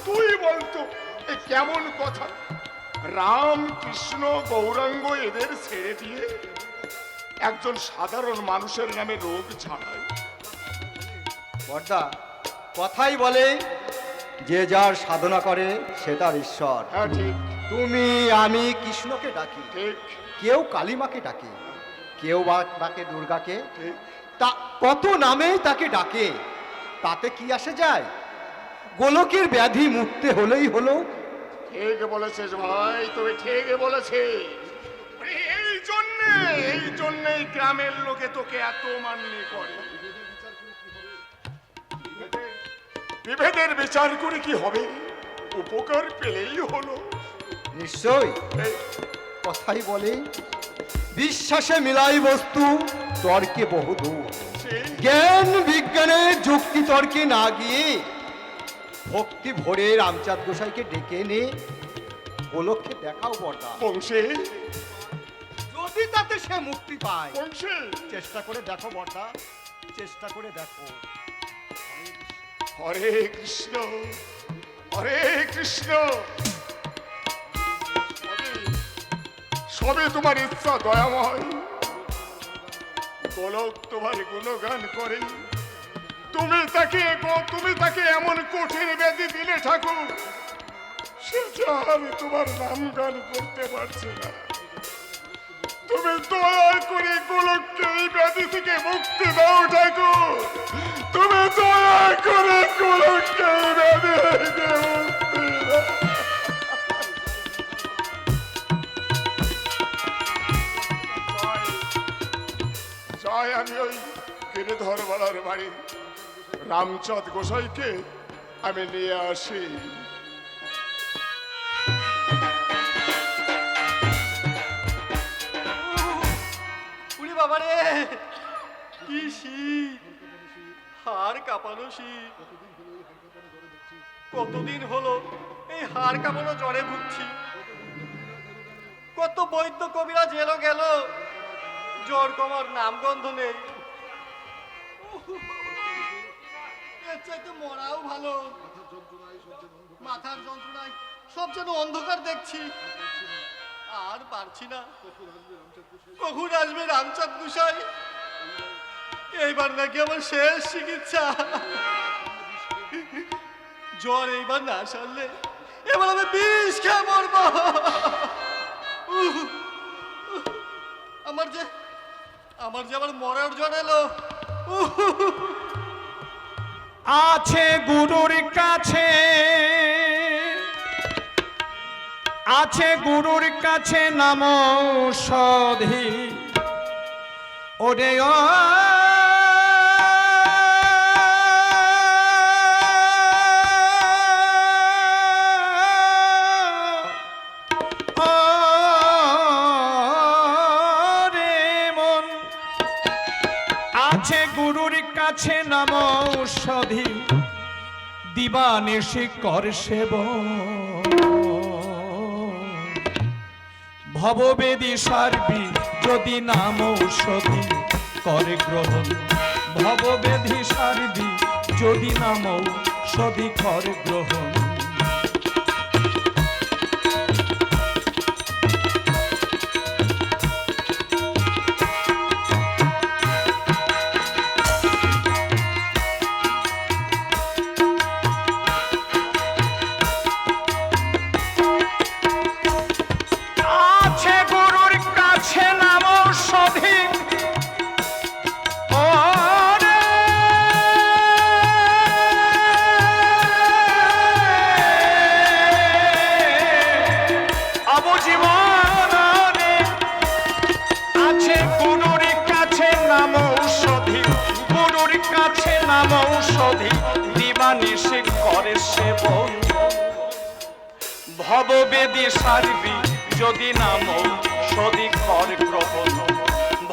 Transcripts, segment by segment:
তুই বলতো এ কেমন কথা? রাম কৃষ্ণ গৌরাঙ্গ এদের ছেড়ে দিয়ে একজন সাধারণ মানুষের নামে রোগ ছাড়ায়। বর্দা, কথাই বলে যে যার সাধনা করে সে তার ঈশ্বর। হ্যাঁ ঠিক। তুমি আমি কৃষ্ণকে ডাকি, ঠিক। কেউ কালীমাকে ডাকে, কেউ বা ডাকে দুর্গাকে, ঠিক। তা কত নামেই তাকে ডাকে, তাতে কি আসে যায়? গোলকের ব্যাধি মুক্তি হলেই হলো। ঠিক বলেছিস ভাই, তুমি ঠিক বলেছিস। এই জন্যই গ্রামের লোকে তোকে এত মান্য করে। বিভেদের বিচার করে কি হবে? উপকার পেলেই হলো। নিশ্চয় কথাই বলে বিশ্বাসে মিলাই বস্তু, তর্কে বহুদূর। জ্ঞান বিজ্ঞানের যুক্তি তর্কে না গিয়ে ভক্তি ভরে রামচাঁদ গোসাইকে ডেকে এনে গোলককে দেখাও বর্দা। বংশী, যদি তাতে সে মুক্তি পায়, বংশী চেষ্টা করে দেখো বর্দা, চেষ্টা করে দেখো। হরে কৃষ্ণ, হরে কৃষ্ণ। সবে তোমার ইচ্ছা দয়াময়। গোলক তোমার গুণগান করে। তুমি তাকে এমন কঠিন ব্যাধি দিলে ঠাকুর, সে যে আমি তোমার নাম গান করতে পারছি না। তুমি দয়া করে গোলককে এই ব্যাধি থেকে মুক্তি দাও ঠাকুর। তুমি দয়া করে গোলককে এই ব্যাধি থেকে মুক্তি দাও। জয়, আমি ওই গিরিধর বালার বাড়ি রামচাঁদ গোসাইকে আমি নিয়ে আসি। উনি বাবারে, কি শীত, হাড় কাঁপানো শীত। কতদিন হলো এই হাড় কাঁপানো জ্বরে ভুগছি। কত বৈদ্য কবিরা জেলো গেল, জ্বর কমার নামগন্ধ নেই। এর চাইতে মরাও ভালো। মাথার যন্ত্রণায় সব যেন অন্ধকার দেখছি, আর পারছি না। কখন আসবে রামচাঁদ গোসাই? এইবার নাকি আমার শেষ চিকিৎসা। জ্বর এইবার না সারলে এবার আমি বিষ খেয়ে মরব। আমার যে আবার মরার জ্বর এলো। আছে গুরুর কাছে, আছে গুরুর কাছে নাম সধি। ওরে ও আছে গুরুর কাছে নাম ঔষধি, দিবানিশি কর সেবন। ভববেদী সার্বি যদি নাম ঔষধি করে গ্রহণ। ভববেদী সার্বি যদি নাম ঔষধি করে গ্রহণ। দিবানিশি করে সেবন। ভববেদী সার্বি যদি নাম ঔষধি কর গ্রহণ।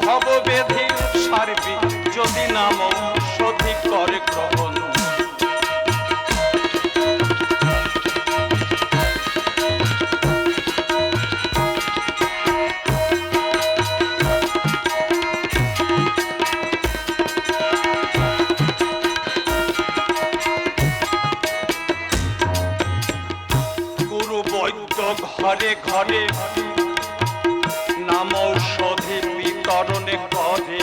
ভববেদী সার্বি যদি নাম ঔষধি কর গ্রহণ। ঘরে ঘরে নাম ঔষধি বিতরণে করে।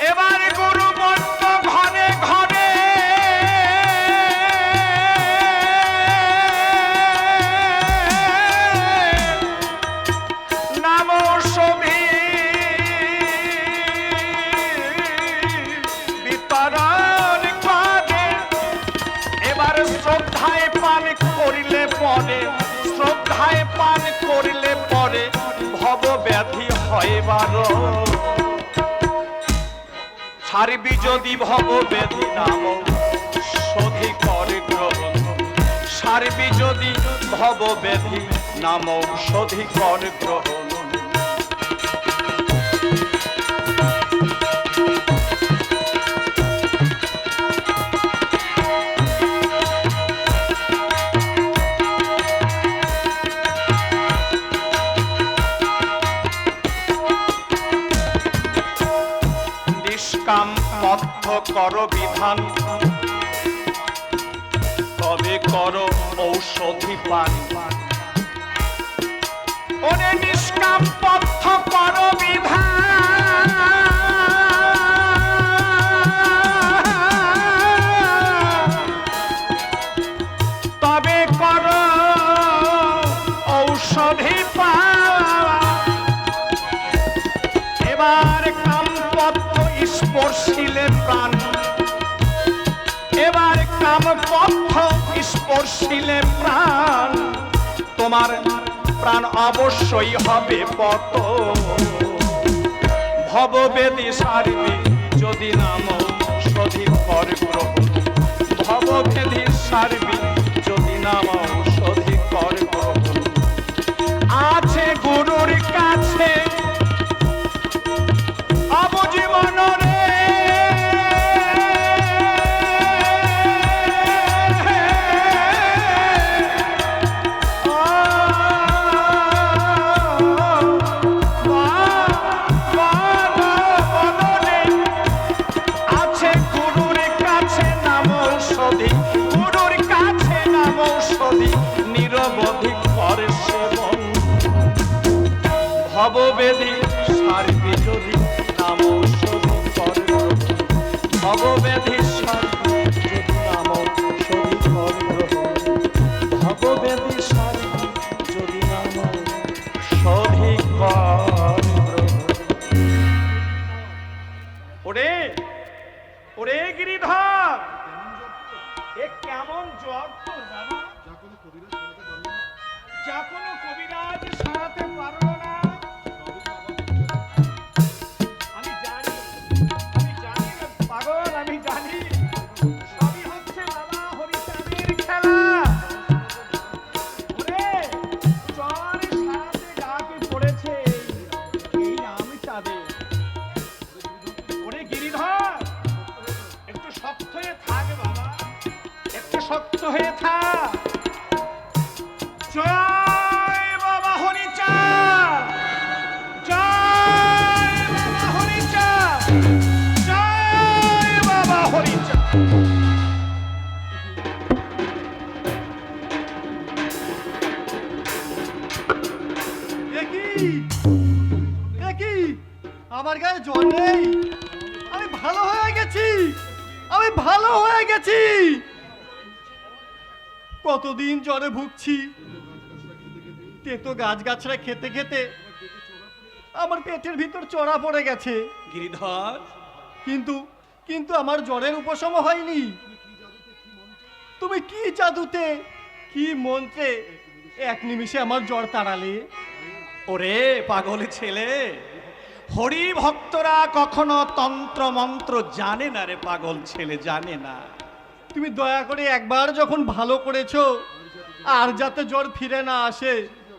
এবার গুরু বন্ধ ঘরে ঘরে নাম ঔষধি বিতরণ করে। এবার শ্রদ্ধায় পান করিলে পরে, শ্রদ্ধায় পান করিলে পরে ভব ব্যাধি হয় বারো। ছাড়বি যদি ভব ব্যাধি নাম ঔষধি কর গ্রহণ। ছাড়বি যদি ভব ব্যাধি নাম ঔষধি কর গ্রহণ। নিষ্কাম পথ কর বিধান, তবে কর ঔষধি পান। ওরে নিষ্কাম পথ কর বিধান, তবে কর ঔষধি পান। এবার কাম পথ স্পর্শিলে প্রাণ, এবার কাম পথ স্পর্শিলে প্রাণ। তোমার প্রাণ অবশ্যই হবে পত। ভববেদী সারবি যদি নাম ঔষধি কর গ্রহণ। ভববেদী সারবি যদি নাম ঔষধি কর গ্রহণ। আছে গুরুর কাছে অবজীবন রে, আছে গুরুর কাছে নাম ঔষধি, গুরুর কাছে নাম ঔষধি নিরবধি করে সেবন। ভববেদী সারবি যদি নাম ঔষধি কর গ্রহণ। ভববেদী সারবি যদি নাম ঔষধি কর গ্রহণ। ভববেদী সারবি যদি নাম ঔষধি কর গ্রহণ। ওরে ওরে গিরিধর, এ কেমন জ্বর তোর বাবা? যা কোনো কবিরাজ সারাতে পারলো না। আমি জানি রে পাগল, আমি জানি সবই হচ্ছে বাবা হরিচাঁদের খেলা। ওরে জ্বর সারাতে গাকে পড়েছে এই আমি চাঁদে। ওরে গিরিধর, একটু শক্ত হয়ে থাক বাবা, একটু শক্ত হয়ে থাক। জয় বাবা হরিচাঁদ, জয় বাবা হরিচাঁদ, জয় বাবা হরিচাঁদ। আমার গায়ে জ্বর নেই, আমি ভালো হয়ে গেছি, আমি ভালো হয়ে গেছি। কতদিন জ্বরে ভুগছি, তেতো গাছগাছরা খেতে খেতে আমার পেটের ভিতর চড়া পড়ে গেছে গিরিধর, কিন্তু কিন্তু আমার জ্বরের উপশম হয়নি। তুমি কি জাদুতে কি মন্ত্রে এক নিমিষে আমার জ্বর তাড়ালে? ওরে পাগল ছেলে, হরি ভক্তরা কখনো তন্ত্র মন্ত্র জানে না রে পাগল ছেলে, জানে না। তুমি দয়া করে একবার যখন ভালো করেছো আর যাতে জ্বর ফিরে না আসে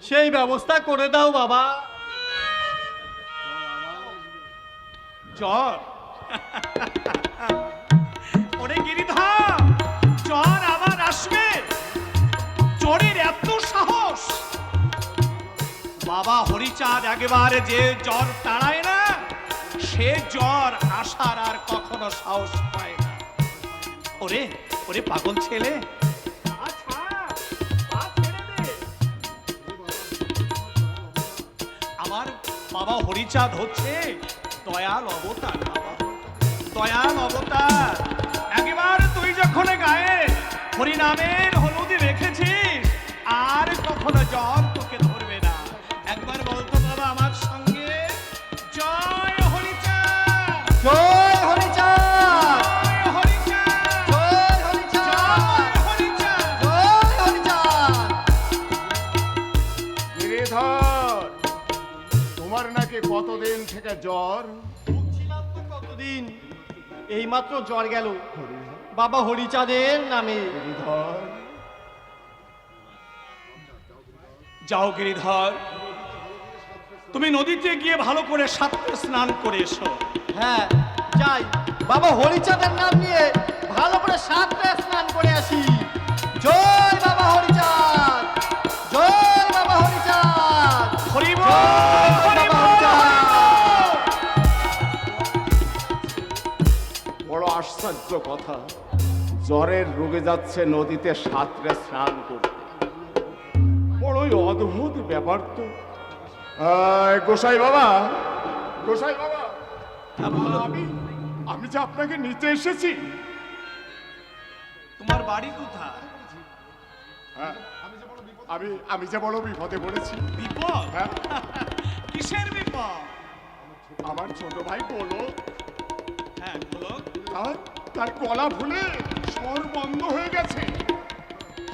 সেই ব্যবস্থা করে দাও বাবা। জ্বর? ওরে গিরিধর, জ্বর আবার আসবে? জ্বরের এত সাহস? বাবা হরিচাঁদ একেবারে যে জ্বর তাড়ায় না, সে জ্বর আসার আর কখনো সাহস পায় না। ওরে ওরে পাগল ছেলে, আচ্ছা বাবা হরিচাঁদ হচ্ছে দয়াল অবতার বাবা, দয়াল অবতার। একেবারে তুই যখন গায়ে হরিনামের হলুদি রেখেছিস, আর কখনো জ্বর তোকে ধরবে না। একবার বলতো বাবা আমার সঙ্গে, জয় হরিচাঁদ, জয় হরিচাঁদ, জয় হরিচাঁদ, জয় হরিচাঁদ, জয় হরিচাঁদ। জয় হরিচাঁদ। গিরিধর, তোমার নাকি কতদিন থেকে জ্বর? ভুগছিলাম তো কতদিন, এইমাত্র জ্বর গেল বাবা হরিচাঁদের নামে। গিরিধর, যাও গিরিধর, তুমি নদীতে গিয়ে ভালো করে সাঁতরে স্নান করে এসো। হ্যাঁ যাই, বাবা হরিচাঁদের নাম নিয়ে ভালো করে সাতটা স্নান করে আসি। জয় বাবা হরিচাঁদ, জয় বাবা হরিচাঁদ, হরি বল, জয় হরি বাবা বল, হরিচাঁদ। বড় আশ্চর্য কথা, জ্বরের রোগে যাচ্ছে নদীতে সাঁতরে স্নান করতে। বড়ই অদ্ভুত ব্যাপার তো। গোসাই বাবা, গোসাই বাবা, আমি যে আপনাকে নিতে এসেছি। তোমার বাড়ি কোথায়? হ্যাঁ, আমি যে বড় বিপদে পড়েছি। বিপদ? হ্যাঁ, কিসের বিপদ? আমার ছোট ভাই বলো, হ্যাঁ বলো। তার গলা ফুলে স্বর বন্ধ হয়ে গেছে।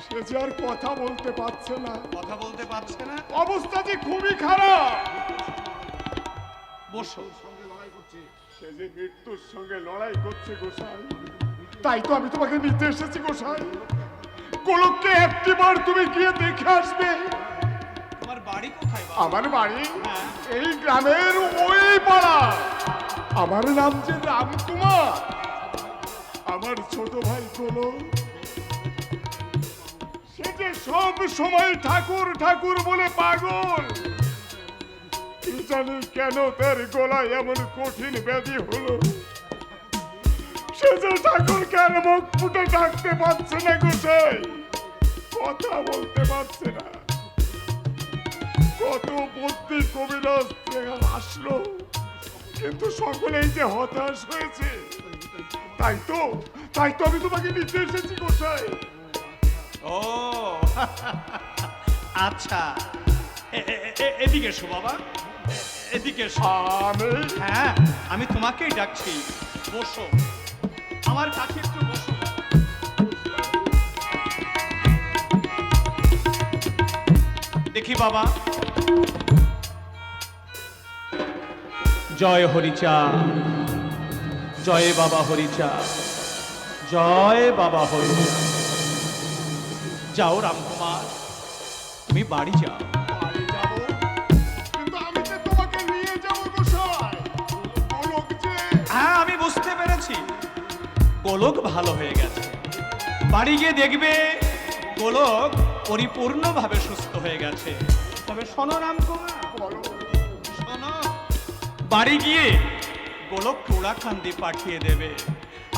সে যে আর কথা বলতে পারছে না, কথা বলতে পারছে না? অবস্থা যে খুবই খারাপ। বসো। সে যে মৃত্যুর সঙ্গে লড়াই করছে গোসাই, তাই তো আমি তোমাকে নিতে এসেছি গোসাই। গোলককে একটিবার তুমি গিয়ে দেখে আসবে। তোমার বাড়ি কোথায় বাবা? আমার বাড়ি হ্যাঁ। এই গ্রামের ওই পাড়া। আমার নাম যে রামকুমার। আমার ছোট ভাই গোলক, সে যে সব সময় ঠাকুর ঠাকুর বলে পাগল। কি জানি কেন তার গলায় এমন কঠিন ব্যাধি হলো। সে যে ঠাকুর কেন মুখ ফুটে ডাকতে পারছে না গোসাই, কথা বলতে পারছে না। কত বুদ্ধি কবিরাজ আসলো, কিন্তু সকলেই যে হতাশ হয়েছে। তাই তো আমি তোমাকে নিতে এসেছি গোসাই। ও আচ্ছা, এদিকে এসো বাবা, এদিকে এসো। আমি হ্যাঁ, আমি তোমাকেই ডাকছি। বসো, আমার কাছে একটু বসো। দেখি বাবা। জয় হরিচাঁদ, জয় বাবা হরিচাঁদ, জয় বাবা হরিচাঁদ। যাও রামকুমার, তুমি বাড়ি যাও। বাড়ি যাব, কিন্তু আমি যে তোমাকে নিয়ে যাব গোসাই। গোলক যে হ্যাঁ আমি বুঝতে পেরেছি, গোলক ভালো হয়ে গেছে। বাড়ি গিয়ে দেখবে গোলক পরিপূর্ণভাবে সুস্থ হয়ে গেছে। তবে শোনো রামকুমার, বলো, শোনো, বাড়ি গিয়ে গোলক পোড়াকান্দি পাঠিয়ে দেবে।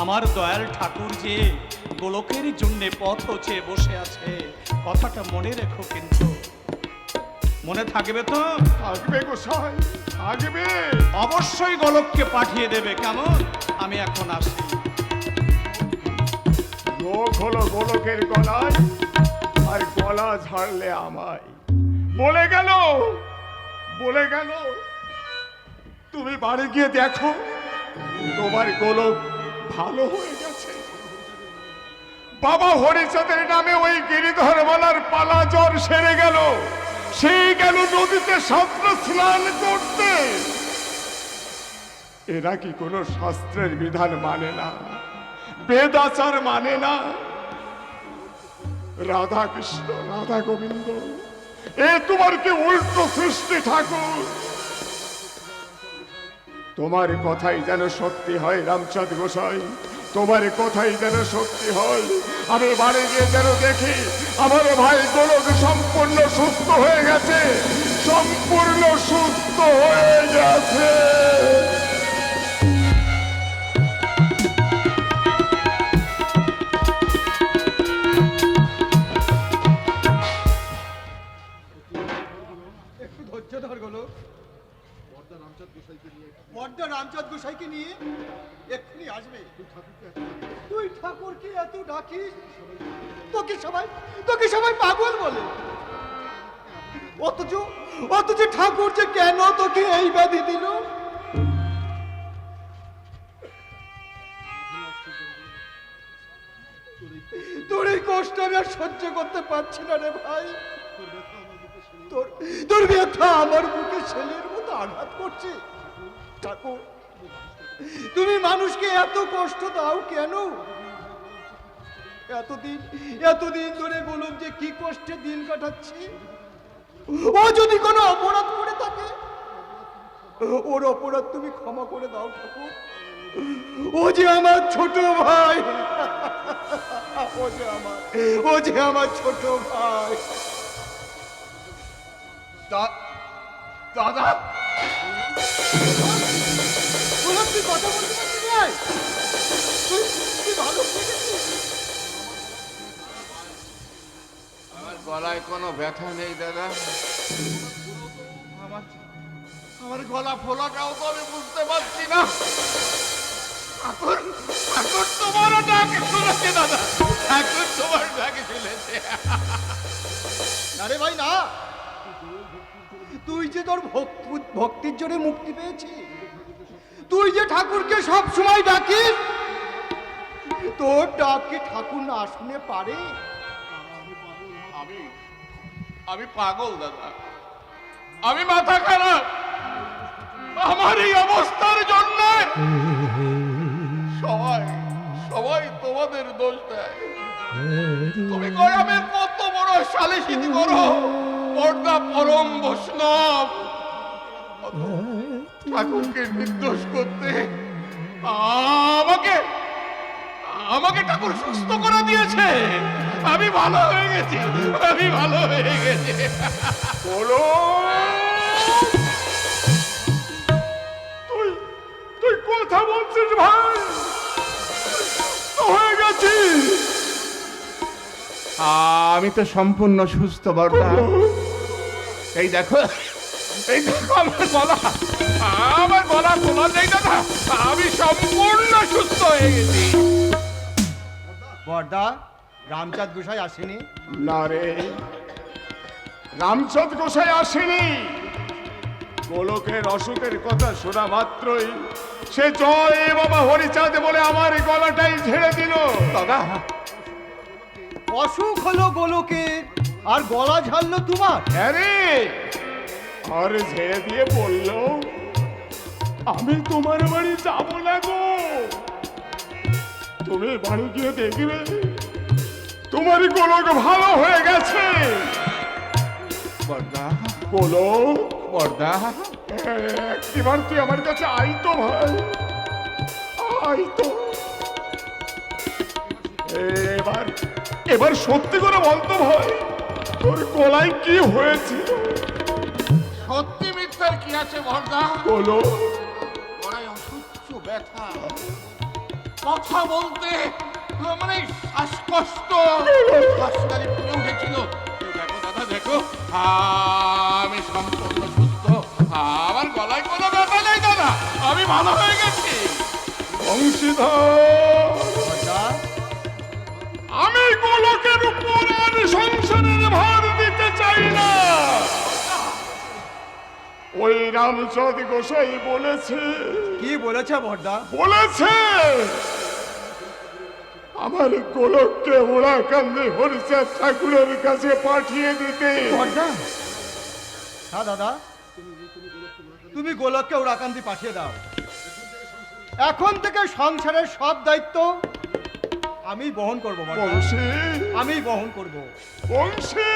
আমার দয়াল ঠাকুর যে গোলকের জন্য পথ চেয়ে বসে আছে, কথাটা মনে রেখো কিন্তু। মনে থাকবে তো? থাকবে গোসাই, থাকবে। অবশ্যই গোলককে পাঠিয়ে দেবে, কেমন? আমি এখন আসি। রোগ হলো গোলকের গলায়, আর গলা ঝাড়লে আমায়। বলে গেল তুমি বাড়ি গিয়ে দেখো তোমার গোলক ভালো হয়ে গেছে। বাবা হরিচাঁদের নামে ওই গিরিধর বলার পালা জ্বর সেরে গেল। সেই গেল নদীতে সাঁতরে স্নান করতে। এরা কি কোনো শাস্ত্রের বিধান মানে না, বেদাচার মানে না? রাধা কৃষ্ণ, রাধা গোবিন্দ, এ তোমার কি উল্টো সৃষ্টি ঠাকুর? তোমার কথাই যেন সত্যি হয় রামচাঁদ গোসাই, তোমার কথাই যেন সত্যি হয়। আমি বাড়ি গিয়ে যেন দেখি আমার ভাই গোলক সম্পূর্ণ সুস্থ হয়ে গেছে, সম্পূর্ণ সুস্থ হয়ে গেছে। ধৈর্য ধর গোলক, গোসাইকে নিয়ে এক্ষুনি আসবে। তুই ঠাকুরকে এত ডাকিস, তোকে সবাই পাগল বলে। অথচ ঠাকুর যে কেন তোকে এই ব্যাধি দিল? তোর এই কষ্ট আমি আর সহ্য করতে পারছি না রে ভাই। তোর ব্যথা আমার বুকে ছেলের মতো আঘাত করছে। ঠাকুর, তুমি মানুষকে এত কষ্ট দাও কেন? এতদিন ধরে গোলক যে কি কষ্টে দিন কাটাচ্ছে, ও যদি কোনো অপরাধ করে থাকে, ওর অপরাধ তুমি ক্ষমা করে দাও ঠাকুর। ও যে আমার ছোট ভাই, ও যে আমার ছোট ভাই। দাদা, গোলাপ, তুই কথা বলতে পারছিস না? তুই ভালো হয়ে গেছিস? আমার গলায় কোনো ব্যথা নেই দাদা। আমার গলা ফোলাটাও তো আমি বুঝতে পারছি না। ঠাকুর তোমারও ডাকে শুনেছে দাদা, ঠাকুর তোমার ডাকে শুনেছে। আরে ভাই না, তুই যে তোর ভক্তির জোরে মুক্তি পেয়েছিস, তুই যে ঠাকুরকে সব সময় ডাকিস, তোর ডাক কি ঠাকুর না শুনে পারে? আমি পাগল দাদা, আমি মাথা খারাপ। আমার এই অবস্থার জন্য সবাই তোমাদের দোষ দেয়। তুমি গয়ামের কত বড় সালিসিতি করো, পর্দা পরম বৈষ্ণব, ঠাকুরকে নির্দোষ করতে আমাকে ঠাকুর সুস্থ করে দিয়েছে। আমি ভালো হয়ে গেছি। বলো, তুই কথা বলছিস ভাই? হয়ে গেছি আমি তো সম্পূর্ণ সুস্থ বর্দা। এই দেখো আমার গলা খোলা নেই দাদা, আমি সম্পূর্ণ সুস্থ হয়ে গেছি। বর্দা, রামচাঁদ গোসাই আসেনি? না রে, রামচাঁদ গোসাই আসেনি। গোলকের অসুখের কথা শোনা মাত্রই সে জয় বাবা হরিচাঁদ বলে আমার গলাটাই ঝেড়ে দিল। দাদা, অসুখ হলো গোলকের আর গলা ঝাড়লো তোমার? আরে আর ঝেড়ে দিয়ে বলল, আমি তোমার বাড়ি যাব না গো, তুমি বাড়ি গিয়ে দেখবে তোমার গোলক ভালো হয়ে গেছে। বর্দা, গোলক, বর্দা, এবার তুই আমার কাছে আই তো ভাই, আই তো। এবার সত্যি করে বলতো ভাই, তোর গলায় কি হয়েছিল? সত্যি মিথ্যার কি আছে বর্দা? বলো। গলায় অসহ্য ব্যথা, কথা বলতে মানে শ্বাসকষ্ট, শ্বাসনালী ফুলে উঠেছিল। দেখো দাদা, দেখো আমি সম্পূর্ণ সুস্থ, আমার গলায় কোনো ব্যথা নেই দাদা, আমি ভালো হয়ে গেছি। বংশীধর, আমি গোলকের উপর আর সংসারের ভার দিতে চাই না। ওই রামচাঁদ গোসাই বলেছে। কি বলেছে বর্দা? বলেছে আমার গোলককে ওড়াকান্দি হরিচাঁদ ঠাকুরের কাছে পাঠিয়ে দিতে। বর্দা, হ্যাঁ দাদা, তুমি গোলককে ওরাকান্দি পাঠিয়ে দাও। এখন থেকে সংসারের সব দায়িত্ব আমি বহন করব। বংশী, আমি বহন করব। বংশী,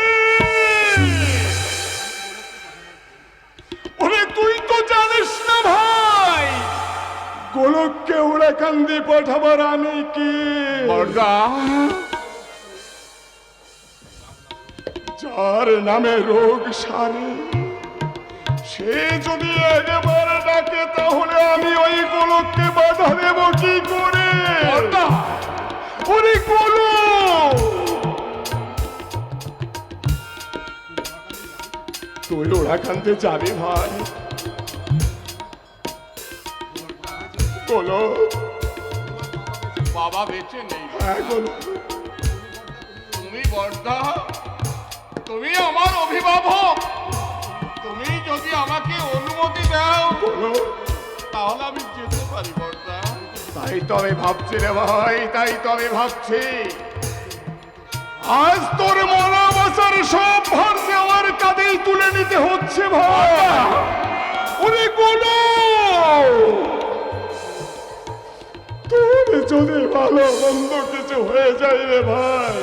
ওরে তুই তো জানিস না ভাই, গোলককে ওড়াকান্দি পাঠাবার আমি কি? যার নামে রোগ সারে, সে যদি একবার ডাকে তাহলে আমি ওই গোলককে বাধা দেব কি করে? ওরে গোলক, তুই ওড়াকান্দি যাবি ভাই? বলো। বাবা বেঁচে নেই। হ্যাঁ বলো। তুমি বর্দা, তুমি আমার অভিভাবক, তুমি যদি আমাকে অনুমতি দাও বলো। তাহলে আমি যেতে পারি বর্দা। তাই তো আমি ভাবছি রে ভাই, তাই তো আমি ভাবছি আজ তোর মরা বাসার সব ভার যে আমার কাঁধেই তুলে নিতে হচ্ছে ভাই। ওরে গোলো, তোর যদি ভালো মন্দ কিছু হয়ে যায় রে ভাই,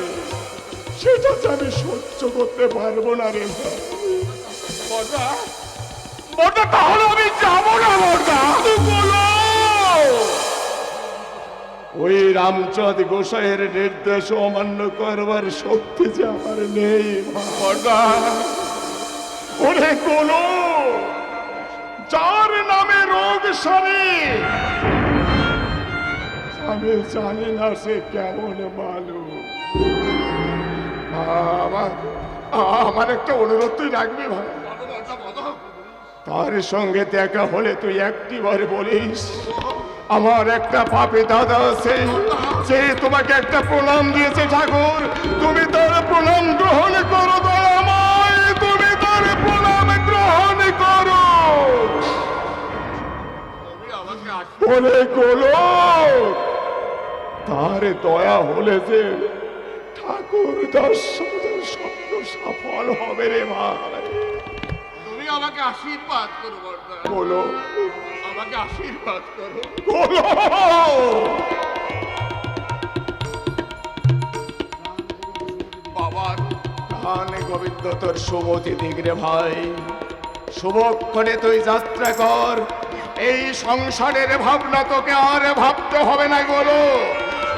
সেটা যে আমি সহ্য করতে পারবো না রে ভাই। বর্দা, বড়দা তাহলে আমি যাবো না বড়দা। বলো, ওই রামচাঁদ গোসাইয়ের নির্দেশ অমান্য করবার শক্তি যে আমার নেই বড়দা। ওরে গোলো, যার নামে রোগ সারি, আমি জানি না সে কেমন মানুষ। আমার একটা অনুরোধ তুই রাখবি ভাই। বর্দা, বলো। তার সঙ্গে দেখা হলে তুই একটিবার বলিস আমার একটা পাপে দাদা আছে, যে তোমাকে একটা প্রণাম দিয়েছে ঠাকুর, তুমি তার প্রণাম গ্রহণ করো দয়াময়, তুমি তার প্রণাম গ্রহণ করো। তুমি আমাকে বলে গোলো, তার দয়া হলে যে ঠাকুর দর্শনের স্বপ্ন সফল হবে রে ভাই। তুমি আমাকে আশীর্বাদ করো বর্দা, বলো, আমাকে আশীর্বাদ করো। বলো। বাবার প্রাণে গোবিন্দ তোর শুভতি দিক রে ভাই, শুভক্ষণে তুই যাত্রা কর। এই সংসারের ভাবনা তোকে আর ভাবতে হবে না গোলো,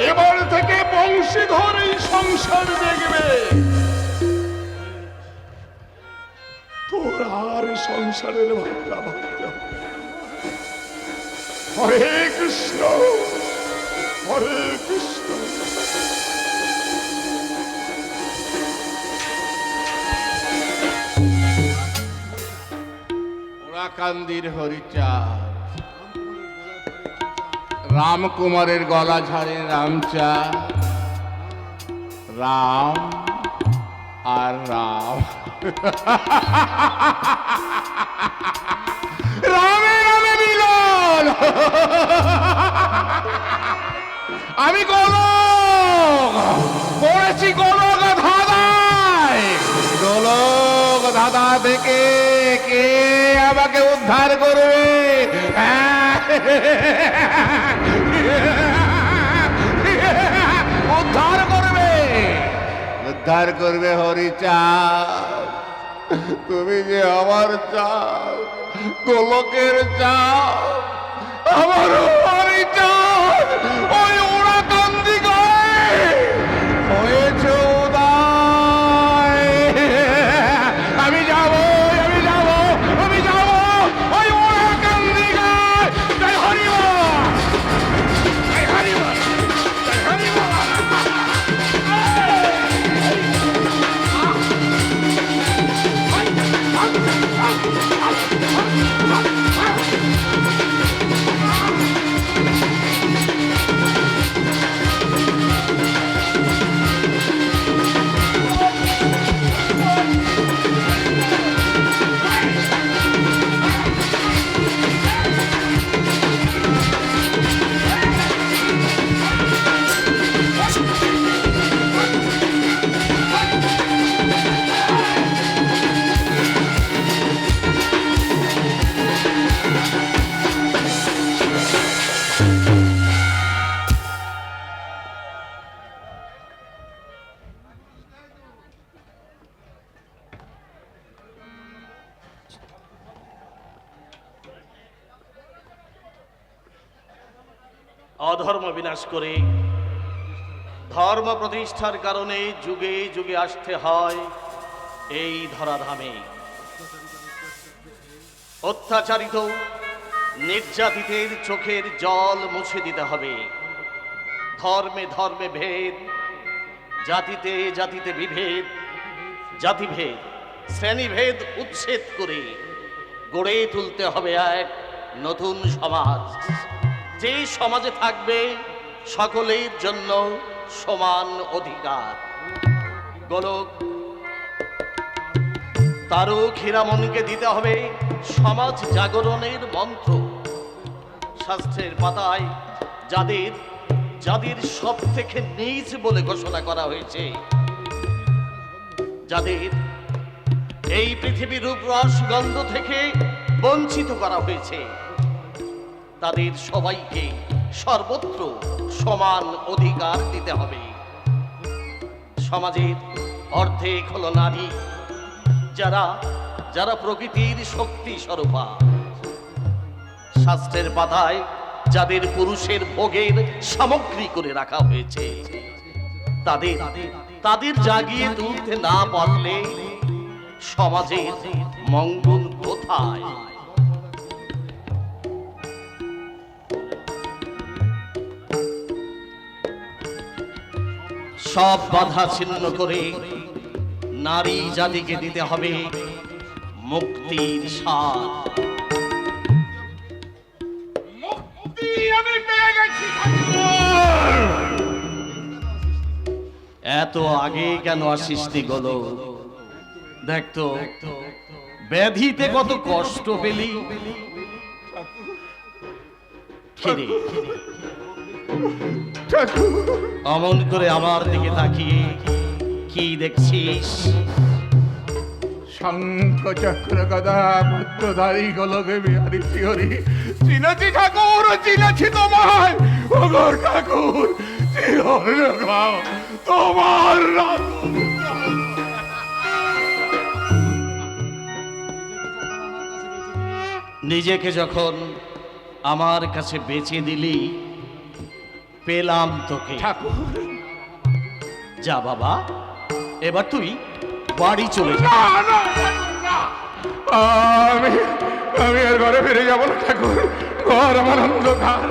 এবার থেকে বংশীধর এই সংসার দেখবে। তোর আর সংসারের ভাবনা ভাবতে হবে না। হরে কৃষ্ণ, হরে কৃষ্ণ। ওরাকান্দির হরিচাঁদ, রামকুমারের গলা ঝাড়ে রামচাঁদ, রাম আর রাম। রামে রামে মিলন। আমি গোলক পড়েছি, গোলক ধাঁধায়। গোলক ধাঁধা থেকে কে আমাকে উদ্ধার করবে? উদ্ধার করবে, উদ্ধার করবে হরিচাঁদ। তুমি যে আমার চাঁদ, গোলকের চাঁদ, আমার হরিচাঁদ ওই ওরাকান্দি গায়ে হয়েছে উদয়। আমি যাব, আমি যাব, আমি যাব ওই ওরাকান্দি গায়ে। জয় হরিবল, জয় হরিবল, জয় হরিবল। অধর্ম বিনাশ করে ধর্ম প্রতিষ্ঠার কারণে যুগে যুগে আসতে হয় এই ধরাধামে। অত্যাচারিত নির্যাতিতের চোখের জল মুছে দিতে হবে। ধর্মে ধর্মে ভেদ, জাতিতে জাতিতে বিভেদ, জাতিভেদ শ্রেণীভেদ উচ্ছেদ করে গড়ে তুলতে হবে এক নতুন সমাজ। যে সমাজে থাকবে সকলের জন্য সমান অধিকার। গোলক তারক হীরামনকে দিতে হবে সমাজ জাগরণের মন্ত্র। শাস্ত্রের পাতায় যাদের যাদের সব থেকে নীচ বলে ঘোষণা করা হয়েছে, যাদের এই পৃথিবীর রূপ রস গন্ধ থেকে বঞ্চিত করা হয়েছে, তাদের সবাইকে সর্বত্র সমান অধিকার দিতে হবে। সমাজের অর্ধেক হলো নারী, যারা যারা প্রকৃতির শক্তি স্বরূপা। শাস্ত্রের পাতায় যাদের পুরুষের ভোগের সামগ্রী করে রাখা হয়েছে, তাদের তাদের জাগিয়ে তুলতে না পারলে সমাজের মঙ্গল কোথায়? সব বাধা ছিন্ন করে নারী জাতিকে দিতে হবে মুক্তির স্বাদ। মুক্তি আমি পেয়ে গেছি। এত আগে কেন আসিসনি গলো? দেখতো ব্যাধিতে কত কষ্ট পেলি। ফিরে অমন করে আমার দিকে তাকিয়ে কি দেখছিস? শঙ্খ চক্র গদা পদ্মধারী গোলকে বিহারী শিহরি চিনেছি ঠাকুর, চিনেছি তোমায়। ওগর ঠাকুর তোমার নিজেকে যখন আমার কাছে বেচে দিলি, পেলাম তোকে। ঠাকুর যা বাবা, এবার তুই বাড়ি চলে যা। আমি আমি এর ঘরে ফিরে যাবো না ঠাকুর। ঘর আমার অন্ধকার।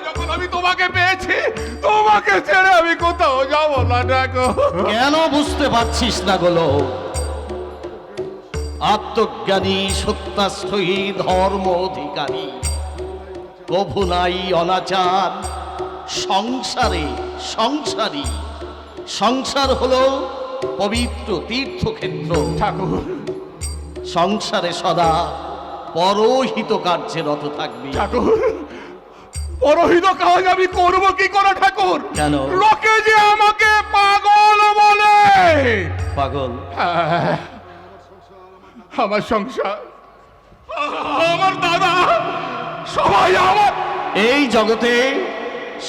যখন আমি তোমাকে পেয়েছি, তোমাকে ছেড়ে আমি কোথাও যাবো না ঠাকুর। কেন বুঝতে পারছিস না গলো? আত্মজ্ঞানী সত্যাশ্রয়ী ধর্ম অধিকারী, কভু নাই অনাচার। সংসারে সংসারী, সংসার হলো পবিত্র তীর্থক্ষেত্র। ঠাকুর সংসারে সদা পরহিত কার্যে রত থাকবি। ঠাকুর পরহিত কাজ আমি করবো কি করে ঠাকুর? কেন? লোকে যে আমাকে পাগল বলে। পাগল? আমার সংসার, আমার দাদা, সবাই আমার। এই জগতে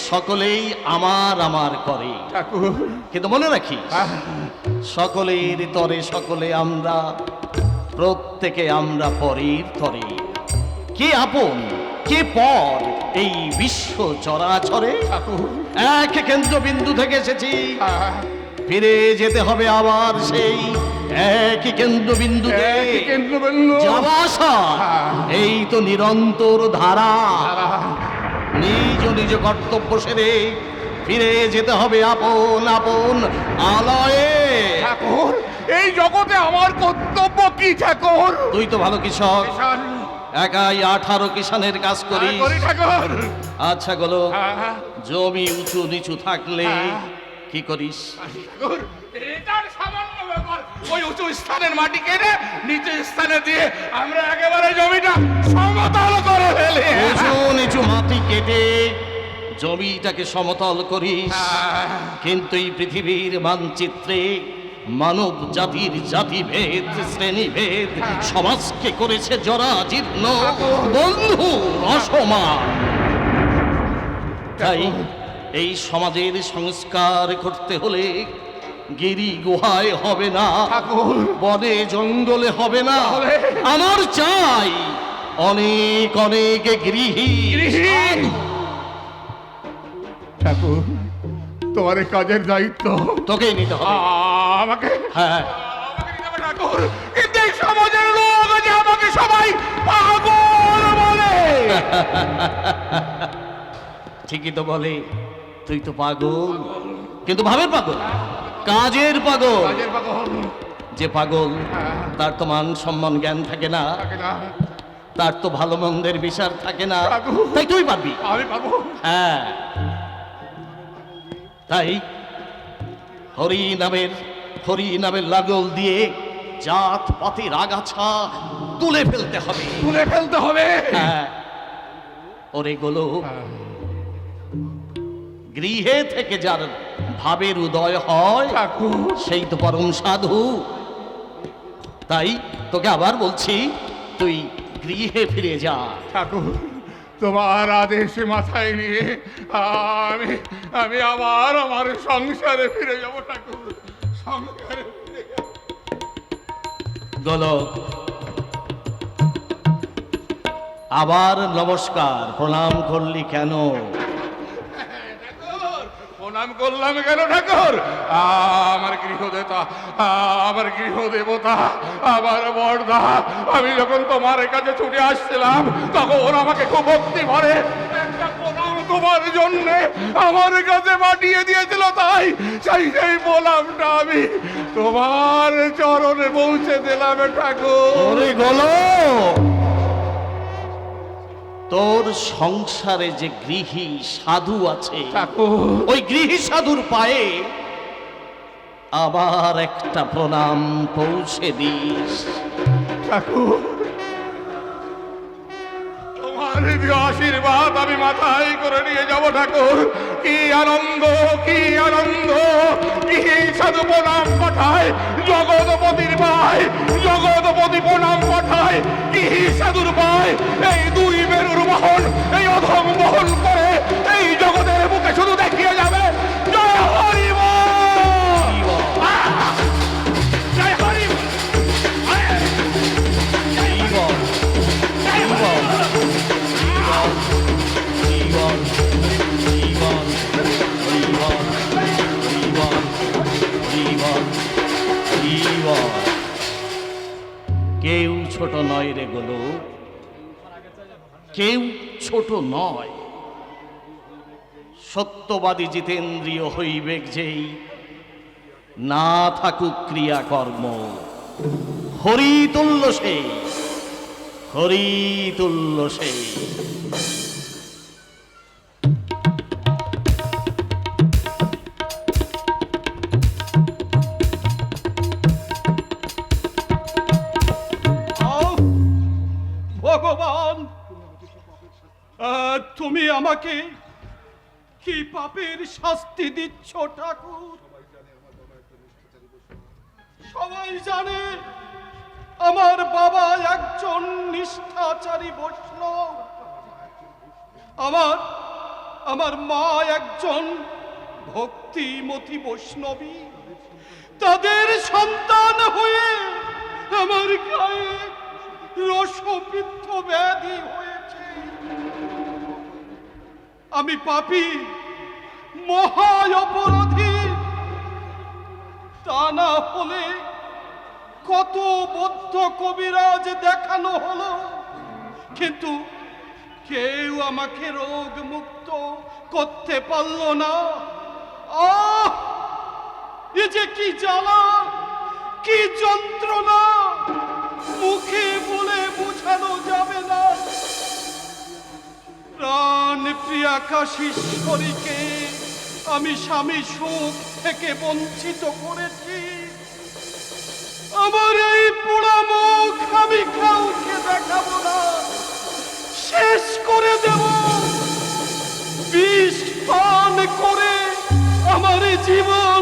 সকলেই আমার আমার করে, ঠাকুর কিন্তু মনে রাখিস, সকলের তরে সকলে আমরা, প্রত্যেকে আমরা পরের তরে। কে আপন কে পর এই বিশ্ব চরাচরে ঠাকুর এক কেন্দ্রবিন্দু থেকে এসেছি, ফিরে যেতে হবে আবার সেই একই কেন্দ্রবিন্দুতে। একই কেন্দ্রবিন্দু। যাওয়া আসা এই তো নিরন্তর ধারা। নিজ নিজ কর্তব্য সেরে ফিরে যেতে হবে আপন আপন আলয়ে। ঠাকুর এই জগতে আমার কর্তব্য কি ঠাকুর? তুই তো ভালো কৃষক, কিষান। একাই 18 কিষানের কাজ করিস। করি ঠাকুর। আচ্ছা গলো, জমি উঁচু নিচু থাকলে কি করিস? ঠাকুর, এটার সামান্য ব্যাপার। ওই উঁচু স্থানের মাটি কেটে নিচু স্থানে দিয়ে আমরা একেবারে জমিটা সমতল করে ফেলি। উঁচু নিচু মাটি কেটে জমিটাকে সমতল করিস, কিন্তু এই পৃথিবীর মানচিত্রে মানব জাতির জাতিভেদ শ্রেণীভেদ সমাজকে করেছে জরাজীর্ণ, বন্ধু অসমান। তাই এই সমাজের সংস্কার করতে হলে গিরি গুহায় হবে না, বনে জঙ্গলে হবে না। আমার চাই অনেক অনেক গৃহী। ঠাকুর তোমার এই কাজের দায়িত্ব তোকেই নিতে হবে। আমাকে হ্যাঁ, আমাকে নিতে হবে ঠাকুর। কিন্তু এই সমাজের লোক যে আমাকে সবাই পাগল বলে। ঠিকই তো বলে, তুই তো পাগল, কিন্তু ভাবের পাগল, কাজের পাগল। কাজের পাগল। যে পাগল তার তো মান সম্মান জ্ঞান থাকে না। থাকে না। তার তো ভালো মন্দের বিচার থাকে না, কাকু। তাই তুই পারবি। আমি পারবো। হ্যাঁ, তাই হরি নামের লাগল দিয়ে জাত পাতির আগাছা তুলে ফেলতে হবে। তুলে ফেলতে হবে। হ্যাঁ, ওরে গোলো, গৃহে থেকে যার ভাবের উদয় হয় কাকু সেই তো পরম সাধু। তাই তোকে আবার বলছি, তুই গৃহে ফিরে যা। কাকু, তোমার আদেশ মাথায় নিয়ে আমি আবার আমার সংসারে ফিরে যাব ঠাকুর, সংসারে ফিরে যাব। গোলক, আবার নমস্কার প্রণাম করলি কেন? প্রণাম করলাম কেন ঠাকুর? আমার গৃহদেবতা, আমার গৃহদেবতা, আমার বড়দা, আমি যখন তোমার কাছে ছুটে আসছিলাম তখন আমাকে খুব ভক্তি ভরে একটা প্রণাম তোমার জন্যে আমার কাছে পাঠিয়ে দিয়েছিল। তাই সেই প্রণামটা আমি তোমার চরণে পৌঁছে দিলাম ঠাকুর। ওরে গোলক, তোর সংসারে যে গৃহী সাধু আছে, ঠাকুর ওই গৃহী সাধুর পায়ে আবার একটা প্রণাম পৌঁছে দিস। ঠাকুর, তোমার আশীর্বাদ আমি মাথায় করে নিয়ে যাব ঠাকুর। কি আনন্দ, কি আনন্দ, কি সাধু প্রণাম পাঠায় জগৎপতির পায়, জগৎপতি প্রণাম পাঠায় কি সাধুর পায়। এই দুই মেরুর বহন, এই অধম বহন করে এই জগতের বুকে শুধু দেখিয়ে যাবে জয় হরি বল। জয় হরি বল। কেউ ছোট নয় রে গোলো, কেউ ছোট নয়। সত্যবাদী জিতেন্দ্রিয় হইবেক যেই, না থাকুক ক্রিয়াকর্ম। হরিতুল্য সেই, হরিতুল্য সেই। ভগবান, তুমি আমাকে কি পাপের শাস্তি দিচ্ছ ঠাকুর? সবাই জানে আমার বাবা একজন নিষ্ঠাচারী বৈষ্ণব, আমার মা একজন ভক্তিমতী বৈষ্ণবী। তাদের সন্তান হয়ে আমার গায়ে রসপিত্ত ব্যাধি হয়েছে। আমি পাপী, মহা অপরাধী। তা না হলে কত বৌদ্ধ কবিরাজ দেখানো হলো, কিন্তু কেউ আমাকে রোগ মুক্ত করতে পারল না। আহ, এ যে কি জ্বালা, কি যন্ত্রণা, মুখে বলে বোঝানো যাবে না। প্রাণ প্রিয়া কাশীশ্বরীকে আমি স্বামী সুখ থেকে বঞ্চিত করেছি। আমার এই পোড়া মুখ আমি কাউকে দেখাবো না, শেষ করে দেব। বিষ পান করে আমার জীবন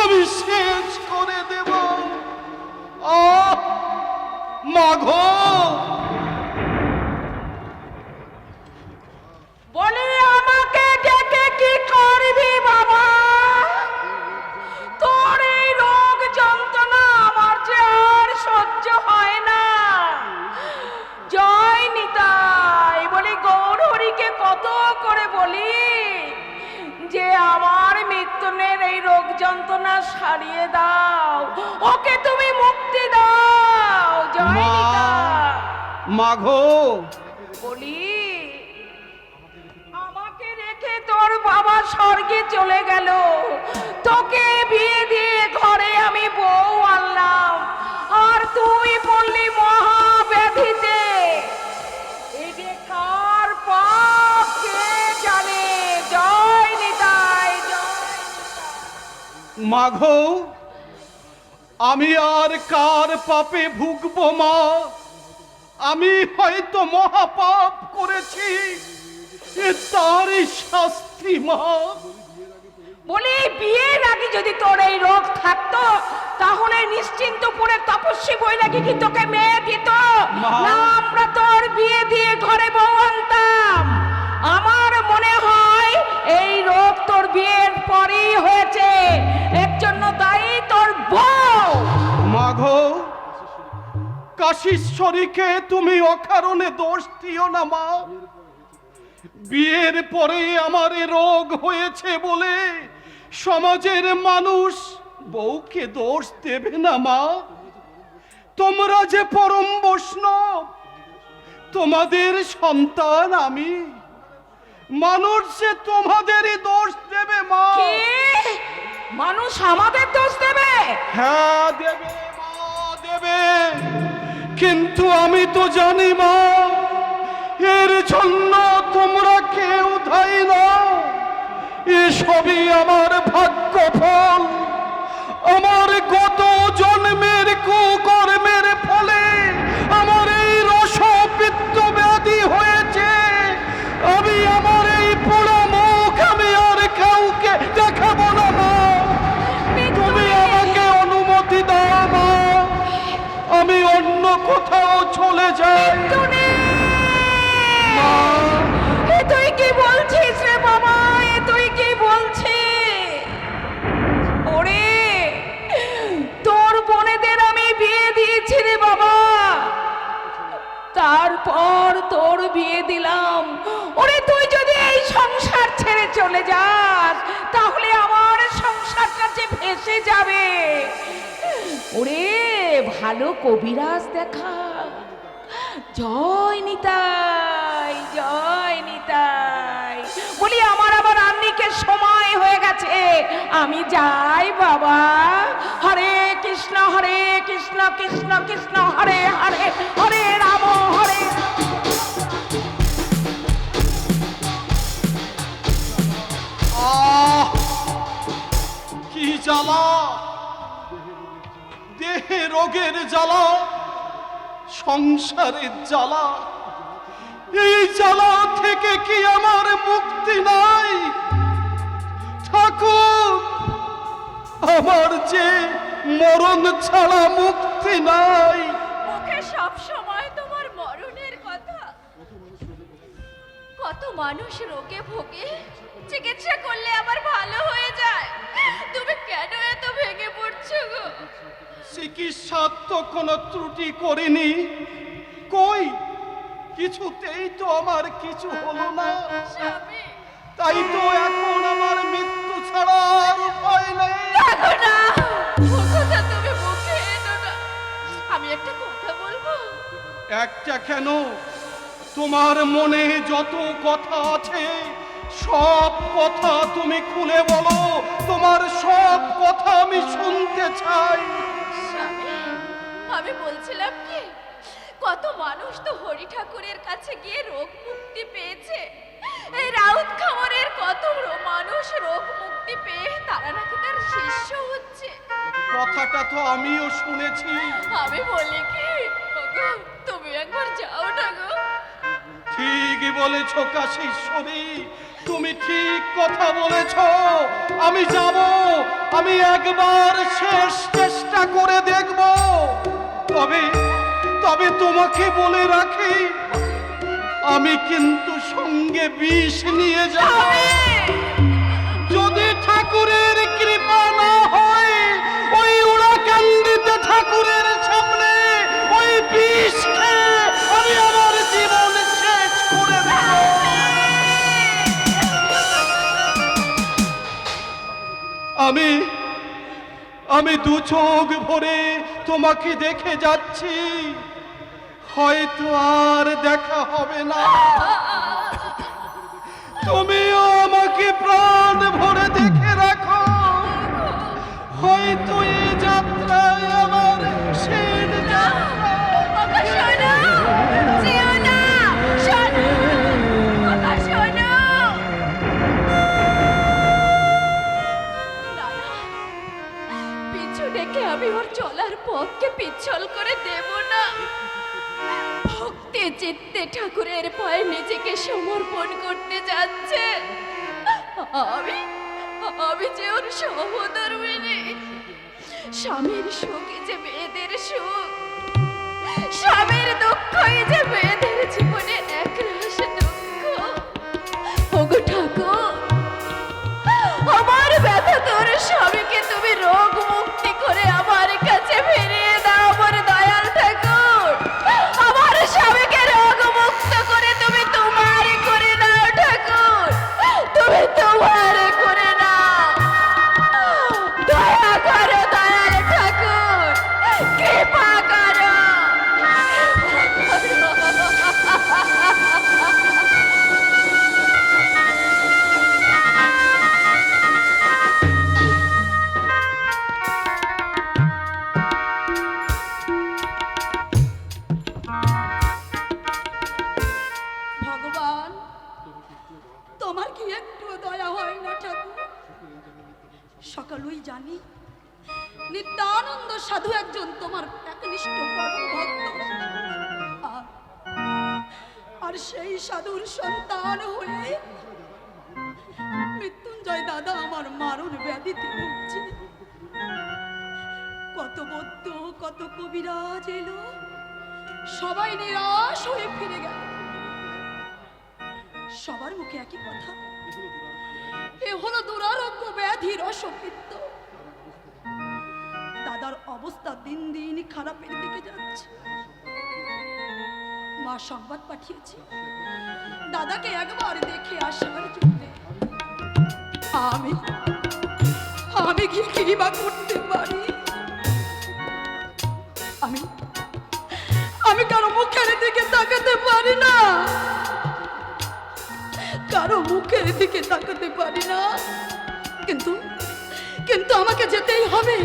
আমি শেষ করে দেব। মাঘো, বলি আমাকে ডেকে কি করবি বাবা? তোর এই রোগ যন্ত্রণা আমার যে আর সহ্য হয় না। জয় নিতাই বলি, গৌর হরিকে কত করে বলি যে আমার মৃত্যুনের এই রোগ যন্ত্রণা সারিয়ে দাও, ওকে তুমি মুক্তি দাও। জয় নিতাই। মাঘো, বলি আমাকে রেখে তোর বাবা স্বর্গে চলে গেল, তোকে বিয়ে দিয়ে ঘরে আমি বউ আনলাম, আর তুই পড়লি মহা ব্যাধিতে। মাঘো, আমি আর কার পাপে ভুগবো মা? আমি হয়তো মহাপাপ করেছি, তারই শাস্তি মা। বলি বিয়ের আগে যদি তোর এই রোগ থাকতো তাহলে নিশ্চিন্তপুরে তপস্বী বৈরাগী কি তোকে মেয়ে দিত মা। না? আমরা তোর বিয়ে দিয়ে ঘরে বউ আনতাম। আমার মনে হয় এই রোগ তোর বিয়ের পরেই হয়েছে, এর জন্য দায়ী তোর বউ। মাঘো, কাশীশ্বরীকে তুমি অকারণে দোষ দিও না মা। বিয়ের পরে আমার এ রোগ হয়েছে বলে সমাজের মানুষ বউকে দোষ দেবে না মা। তোমরা যে পরম বৈষ্ণব, তোমাদের সন্তান আমি, মানুষ যে তোমাদেরই দোষ দেবে মা। কি? মানুষ আমাদের দোষ দেবে? হ্যাঁ দেবে মা, দেবে। কিন্তু আমি তো জানি মা, এর জন্য তোমরা কেউ দায়ী না। এসবই আমার ভাগ্য ফল, আমার গত জন্মের কুকর্মের ফলে আমার এই রসপিত্ত ব্যাধি হয়েছে। আমি আমার এই পোড়া মুখ আমি আর কাউকে দেখাবো না মা। তুমি আমাকে অনুমতি দাও মা, আমি অন্য কোথাও চলে যাই। মা, এ তুই কি বলছিস রে বাবা? এ তুই কি বলছিস? ওরে, তোর বোনেদের আমি বিয়ে দিয়েছি রে বাবা, তারপর তোর বিয়ে দিলাম। ওরে, তুই যদি এই সংসার ছেড়ে চলে যাস তাহলে আমার সংসারটা যে ভেসে যাবে। ওরে, ভালো কবিরাজ দেখা। জয় নিতাই, জয় নিতাই। বলি আমার আবার আন্নিকের সময় হয়ে গেছে, আমি যাই বাবা। হরে কৃষ্ণ কৃষ্ণ কৃষ্ণ হরে হরে, হরে রাম হরে। আহ, কি জ্বালা! দেহে রোগের জ্বালা, সংসারের জ্বালা। এই জ্বালা থেকে কি আমার মুক্তি নাই? ঠাকুর, আমার যে মরণ ছাড়া মুক্তি নাই। মুখে সব সময় তোমার মরণের কথা। কত মানুষ রোগে ভোগে, চিকিৎসা করলে আবার ভালো হয়ে যায়। তুমি কেন এত ভেঙে পড়ছো গো? চিকিৎসার তো কোনো ত্রুটি করিনি। কই, কিছুতেই তো আমার কিছু হলো না। স্বামী, তাই তো এখন আমার মৃত্যু ছাড়া আর উপায় নেই। দেখো না, ও কথা তুমি মুখে এনো না। আমি একটা কথা বলবো? একটা কেন, তোমার মনে যত কথা আছে সব কথা তুমি খুলে বলো। তোমার সব কথা আমি শুনতে চাই। স্বামী, আমি বলছিলাম কি, কত মানুষ তো হরি ঠাকুরের কাছে গিয়ে রোগ মুক্তি পেয়েছে। এই রাউত খামারের কত মানুষ রোগ মুক্তি পেয়ে তারা নাকি তার শিষ্য হচ্ছে। কথাটা তো আমিও শুনেছি। আমি বলি কি, ওগো, তুমি একবার যাও না গো। ঠিকই বলেছ কাশীশ্বরী, তুমি ঠিক কথা বলেছ। আমি যাব, আমি একবার শেষ চেষ্টা করে দেখব। তবে তবে তোমাকে বলে রাখি, আমি কিন্তু সঙ্গে বিষ নিয়ে যাব। যদি ঠাকুরের কৃপা না হয়, ওই উড়াকান্দিতে ঠাকুরের সামনে ওই বিষ খেয়ে আমি আমার জীবন শেষ করে দেব। আমি দু চোখ ভরে তোমাকে দেখে যাচ্ছি, হয়তো আর দেখা হবে না। তুমিও আমাকে প্রাণ ভরে দেখে রাখো, হয়তো এই যাত্রায় আমার শেষ যাত্রা। ওগো, শোনো, যেও না, শোনো, ওগো, শোনো। না, না, পিছু ডেকে আমি ওর চলার পথকে পিছল করে দেব না। ভক্তি চিত্তে ঠাকুরের পায়ে নিজেকে সমর্পণ করতে যাচ্ছে। আমি আমি যে ওর সহধর্মিণী। স্বামীর সুখই যে মেয়েদের সুখ, স্বামীর দুঃখই যে মেয়েদের জীবনে একরাশ দুঃখ। ওগো ঠাকুর, আমার ব্যথা তোর স্বামীকে তুমি রোগ মুক্তি করে আমার কাছে ফিরিয়ে দাও। আমার দয়াল ঠাকুর, আমার স্বামীকে রোগ মুক্ত করে তুমি তোমার করে নাও ঠাকুর, তুমি তোমার করে নাও। দয়া করো দয়াল ঠাকুর, কৃপা করো। ভগবান, তোমার কি একটু দয়া হয় না ঠাকুর? সকলই জানি নিত্যানন্দ সাধু একজন তোমার একনিষ্ঠ পরম ভক্ত, আর সেই সাধুর সন্তান হয়ে মৃত্যুঞ্জয় দাদা আমার মারণ ব্যাধিতে ভুগছে। কত বৌদ্ধ কত কবিরাজ এলো, সবাই নিরাশ হয়ে ফিরে গেল। সবার মুখে একই কথা, এ হলো দুরারোগ্য ব্যাধি রসপিত্ত। দাদার অবস্থা দিন দিন খারাপের দিকে যাচ্ছে। মা সংবাদ পাঠিয়েছে দাদাকে একবার দেখে আসার জন্য। আমি আমি কি বা করতে পারি? আমি আমি কারো মুখের দিকে তাকাতে পারি না, কারো মুখের দিকে তাকাতে পারি না। কিন্তু কিন্তু আমাকে যেতেই হবে।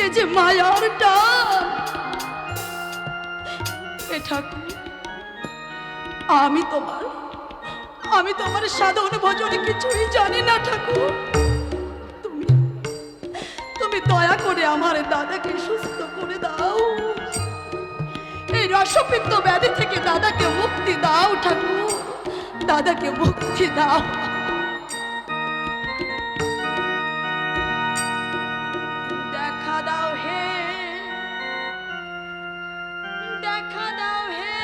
এই যে মায়ার টান, এ ঠাকুর, আমি তোমার সাধন ভজন কিছুই জানি না ঠাকুর। তুমি দয়া করে আমার দাদাকে সুস্থ করে দাও। এই রসপিত্ত ব্যাধি থেকে দাদাকে মুক্তি দাও ঠাকুর, দাদাকে মুক্তি দাও। দেখা দাও হে, দেখা দাও হে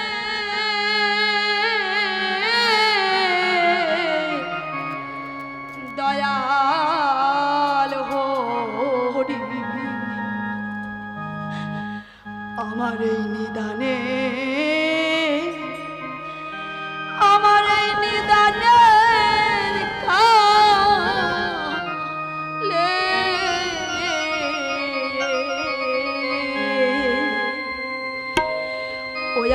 দয়াল হরি, আমার এই নিদানে, আমার এই নিদানের কালে ওই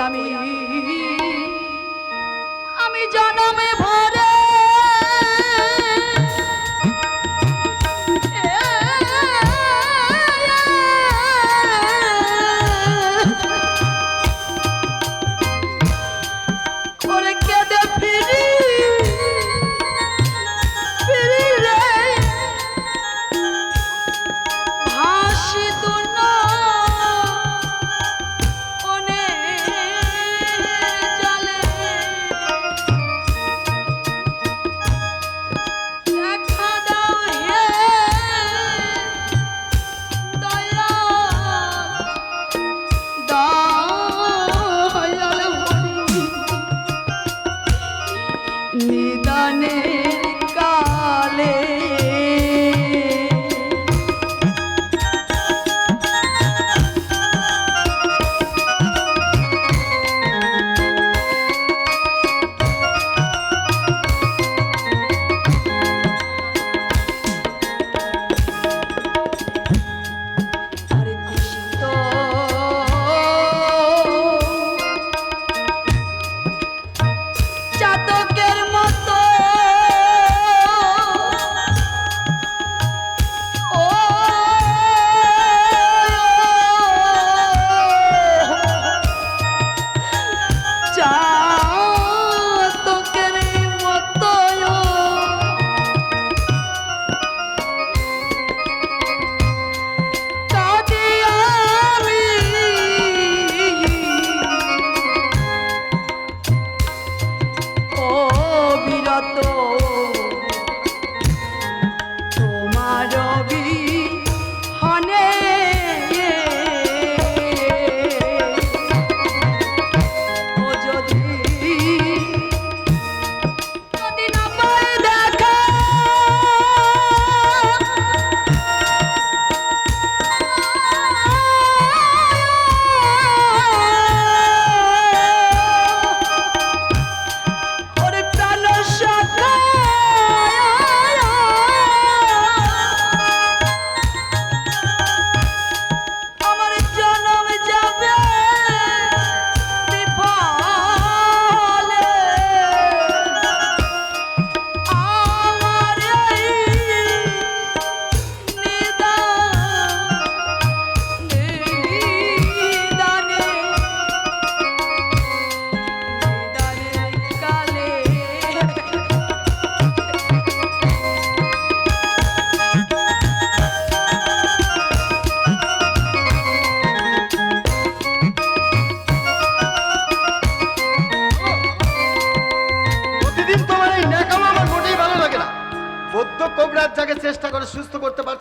আমি জনমে ভরে ওরে কেঁদে ফিরি রে, ভাসি তুনো অনেক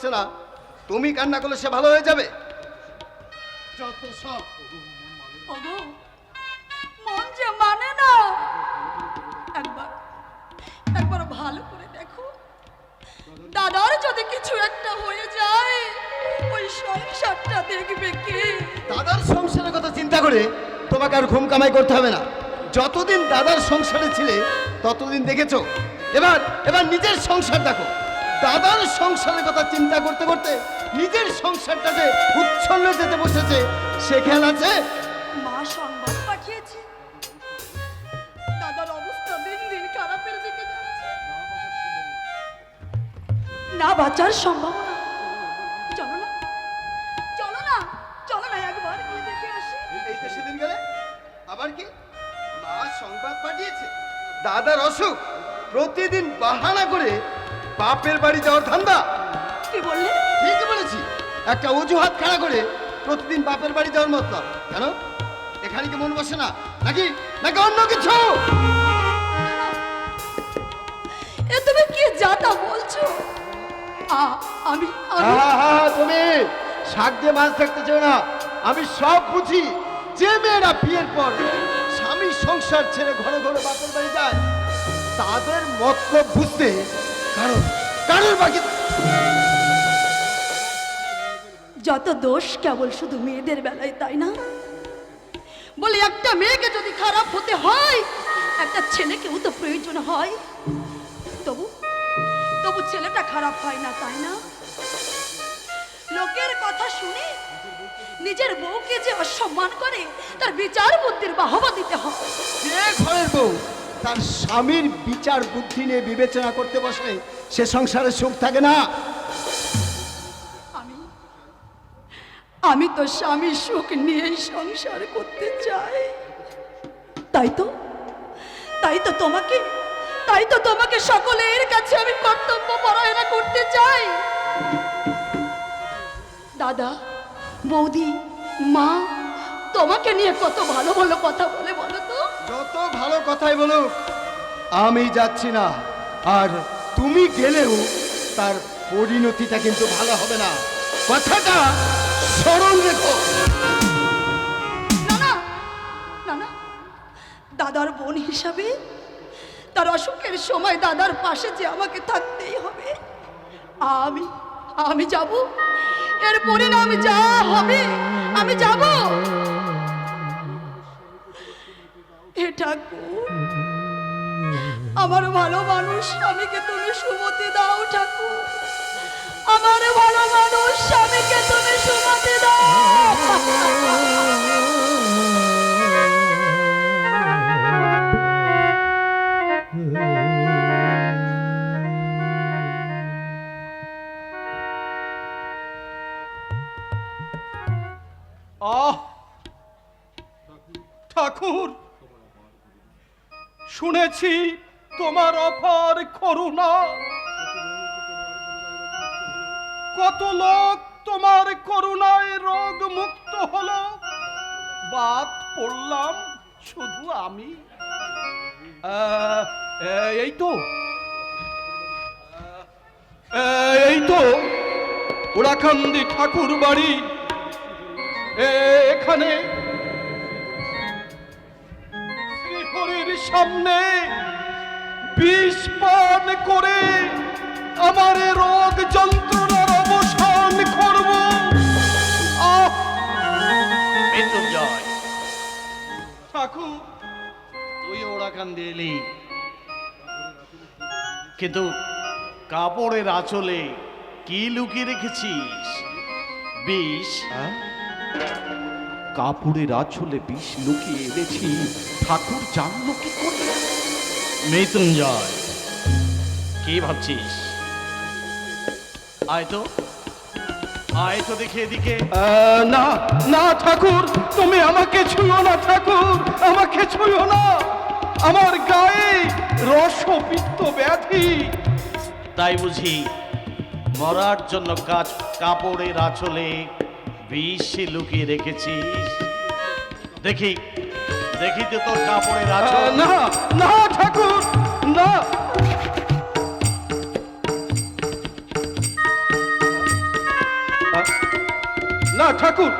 পারছে না, তুমি কান্না করলে সে ভালো হয়ে যাবে? যত সব ওগো, মন যে মানে না। একবার একবার ভালো করে দেখো, দাদার যদি কিছু একটা হয়ে যায় ওই সংসারটা দেখবে কে? দাদার সংসারের কথা চিন্তা করে তোমাকে আর ঘুম কামাই করতে হবে না। যতদিন দাদার সংসারে ছিলে ততদিন দেখেছো। এবার এবার নিজের সংসার দেখো। দাদার সংসারের কথা চিন্তা করতে করতে নিজের সংসারটা যে উচ্ছন্ন যেতে বসেছে, সে খেয়াল আছে? মা সংবাদ পাঠিয়েছে, দাদার অবস্থা দিন দিন খারাপের দিকে যাচ্ছে, না বাঁচার সম্ভাবনা। চলো না, চলো না, চলো না, একবার গিয়ে দেখে আসি। এই তো সেদিন গেলে আবার কি? মা সংবাদ পাঠিয়েছে দাদার অসুখ, প্রতিদিন বাহানা করে বাপের বাড়ি যাওয়ার ধান্দা। কি বললে? ঠিক বলেছি, একটা অজুহাত খাড়া করে প্রতিদিন বাপের বাড়ি যাওয়ার মতলব। কেন, এখানে কি মন বসে না নাকি, নাকি অন্য কিছু? এ তুমি কি যাতা বলছো? আমি তুমি শাক দিয়ে মাছ দেখতে চাও না। আমি সব বুঝি। যে মেয়েরা বিয়ের পর স্বামী সংসার ছেড়ে ঘরে ঘরে বাপের বাড়ি যায়, তাদের মতলব বুঝতে কারোর বাকি। যত দোষ কেবল শুধু মেয়েদের বেলায়, তাই না? বলে একটা মেয়েকে যদি খারাপ হতে হয়, একটা ছেলেকেও তো প্রয়োজন হয়। তবু তবু ছেলেটা খারাপ হয় না, তাই না? লোকের কথা শুনে নিজের বউকে যে অসম্মান করে, তার বিচার বুদ্ধির বাহবা দিতে হয়। যে ঘরের বউ তার স্বামীর বিচার বুদ্ধি নিয়ে বিবেচনা করতে বসে, সে সংসারে সুখ থাকে না। আমি তো স্বামীর সুখ নিয়েই সংসার করতে চাই। তাই তো তোমাকে সকলের কাছে আমি কর্তব্য পরায়ণা করতে চাই। দাদা, বৌদি, মা তোমাকে নিয়ে কত ভালো ভালো কথা বলে, বলো তো। যত ভালো কথাই বলুক, আমি যাচ্ছি না। আর তুমি গেলেও তার পরিণতিটা কিন্তু ভালো হবে না, কথাটা স্মরণ রেখো। না না না না, দাদার বোন হিসাবে তার অসুখের সময় দাদার পাশে যে আমাকে থাকতেই হবে। আমি যাব, এর পরিণাম যা হবে আমি যাব। হে ঠাকুর, আমার ভালো মানুষ স্বামীকে তুমি সুমতি দাও। ঠাকুর, আমার ভালো মানুষ স্বামীকে তুমি সুমতি দাও। ঠাকুর, শুনেছি তোমার অপার করুণা, কত লোক তোমার করুণায় রোগ মুক্ত হলো, বাদ পড়লাম শুধু আমি। এই তো ওরাকান্দি ঠাকুর বাড়ি। এখানে শ্রীহরির সামনে বিষ পান করে আমার রোগ যন্ত্রণার অবসান করব। মৃত্যুঞ্জয়, ঠাকুর, তুই ওরাকান্দি এলি, কিন্তু কাপড়ের আঁচলে কি লুকিয়ে রেখেছিস? বিষ? কাপড়ের আঁচলে বিষ লুকিয়ে এনেছি, ঠাকুর জানলো কি করে? মৃত্যুঞ্জয়, কি ভাবছিস? আয় তো দেখি এদিকে। না না ঠাকুর, তুমি আমাকে ছুঁয়ো না ঠাকুর, আমাকে ছুঁয়ো না। আমার গায়ে রসপিত্ত ব্যাধি। তাই বুঝি মরার জন্য কাপড়ের আঁচলে বিষ লুকিয়ে রেখেছিস? দেখি তো তোর কাপড়ের আঁচল। না না ঠাকুর, না। না ঠাকুর,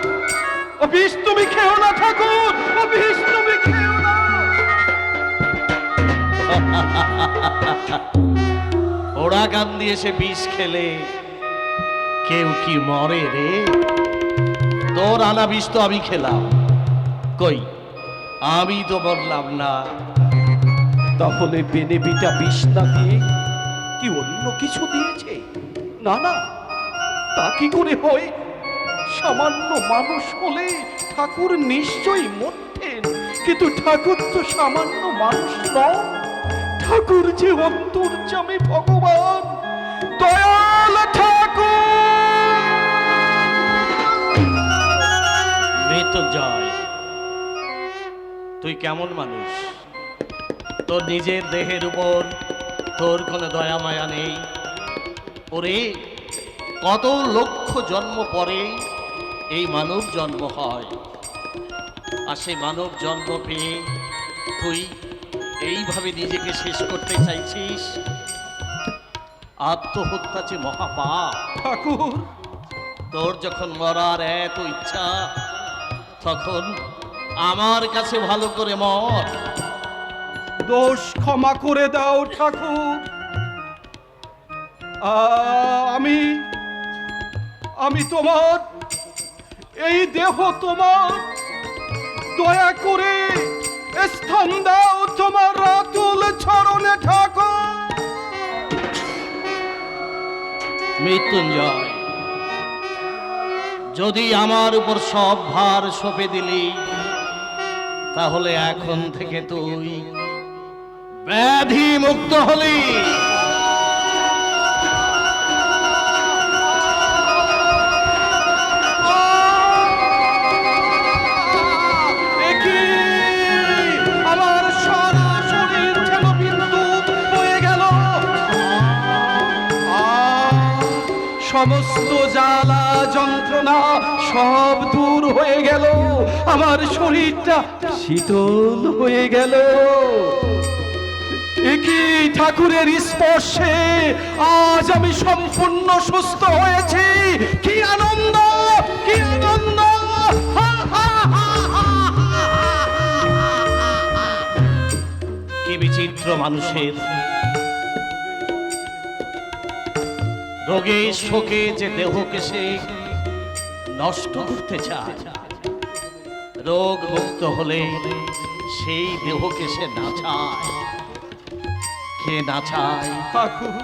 ও বিষ তুমি খেও না ঠাকুর, ও বিষ তুমি খেও না। ওরা গান দিয়ে সে বিষ খেলে কেউ কি মরে রে? তোর আনা বিষ তো আমি খেলাম, কই আমি তো বললাম না। তাহলে বেনেবিটা বিষ না দিয়ে কি অন্য কিছু দিয়েছে? না না, তা কি করে হয়? সামান্য মানুষ হলে ঠাকুর নিশ্চয়ই মরতেন, কিন্তু ঠাকুর তো সামান্য মানুষ নয়। ঠাকুর যে অন্তর্যামী ভগবান, দয়াল ঠাকুর। মৃত্যুঞ্জয়, তুই কেমন মানুষ? তোর নিজের দেহের উপর তোর কোনো দয়া মায়া নেই। ওরে, কত লক্ষ জন্ম পরে এই মানব জন্ম হয়, আর সেই মানব জন্ম পেয়ে তুই এইভাবে নিজেকে শেষ করতে চাইছিস? আত্মহত্যা যে মহাপাপ। ঠাকুর, তোর যখন মরার এত ইচ্ছা, তখন আমার কাছে ভালো করে মর। দোষ ক্ষমা করে দাও ঠাকুর। আমি তোমার এই দেহ তোমার, দয়া করে স্থান দাও তোমার রাতুল চরণে ঠাকুর। মৃত্যুঞ্জয়, যদি আমার উপর সব ভার সঁপে দিলি, তাহলে এখন থেকে তুই ব্যাধি মুক্ত হলি। আমার সারা শরীর যেন বিদ্যুৎ হয়ে গেল। সমস্ত জ্বালা যন্ত্রণা সব দূর হয়ে গেল, আমার শরীরটা শীতল হয়ে গেল। একই ঠাকুরের স্পর্শে আজ আমি সম্পূর্ণ সুস্থ হয়েছি। কি আনন্দ, কি আনন্দ! হা, হা, হা, হা, হা, হা। কি বিচিত্র মানুষের রোগে শোকে যে দেহকে সে নষ্ট করতে চায়, রোগ মুক্ত হলে সেই দেহকে সে নাচায়। কে নাচায়, ঠাকুর,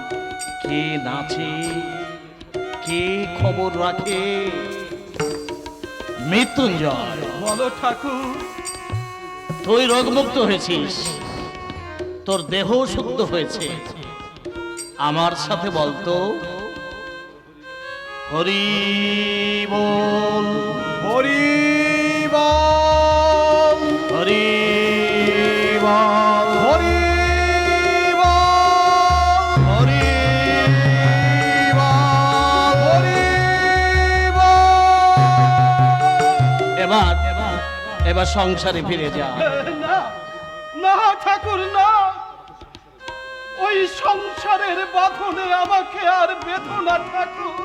কে নাচে, কে খবর রাখে? মৃত্যুঞ্জয়, বলো ঠাকুর। তুই রোগমুক্ত হয়েছিস, তোর দেহ শুদ্ধ হয়েছে। আমার সাথে বলতো, হরি বল, হরি বল, হরি বল, হরি বল, হরি বল। হরি বল। এবার সংসারে ফিরে যা। না না ঠাকুর, না। ওই সংসারের বাঁধনে আমাকে আর বেঁধো না ঠাকুর।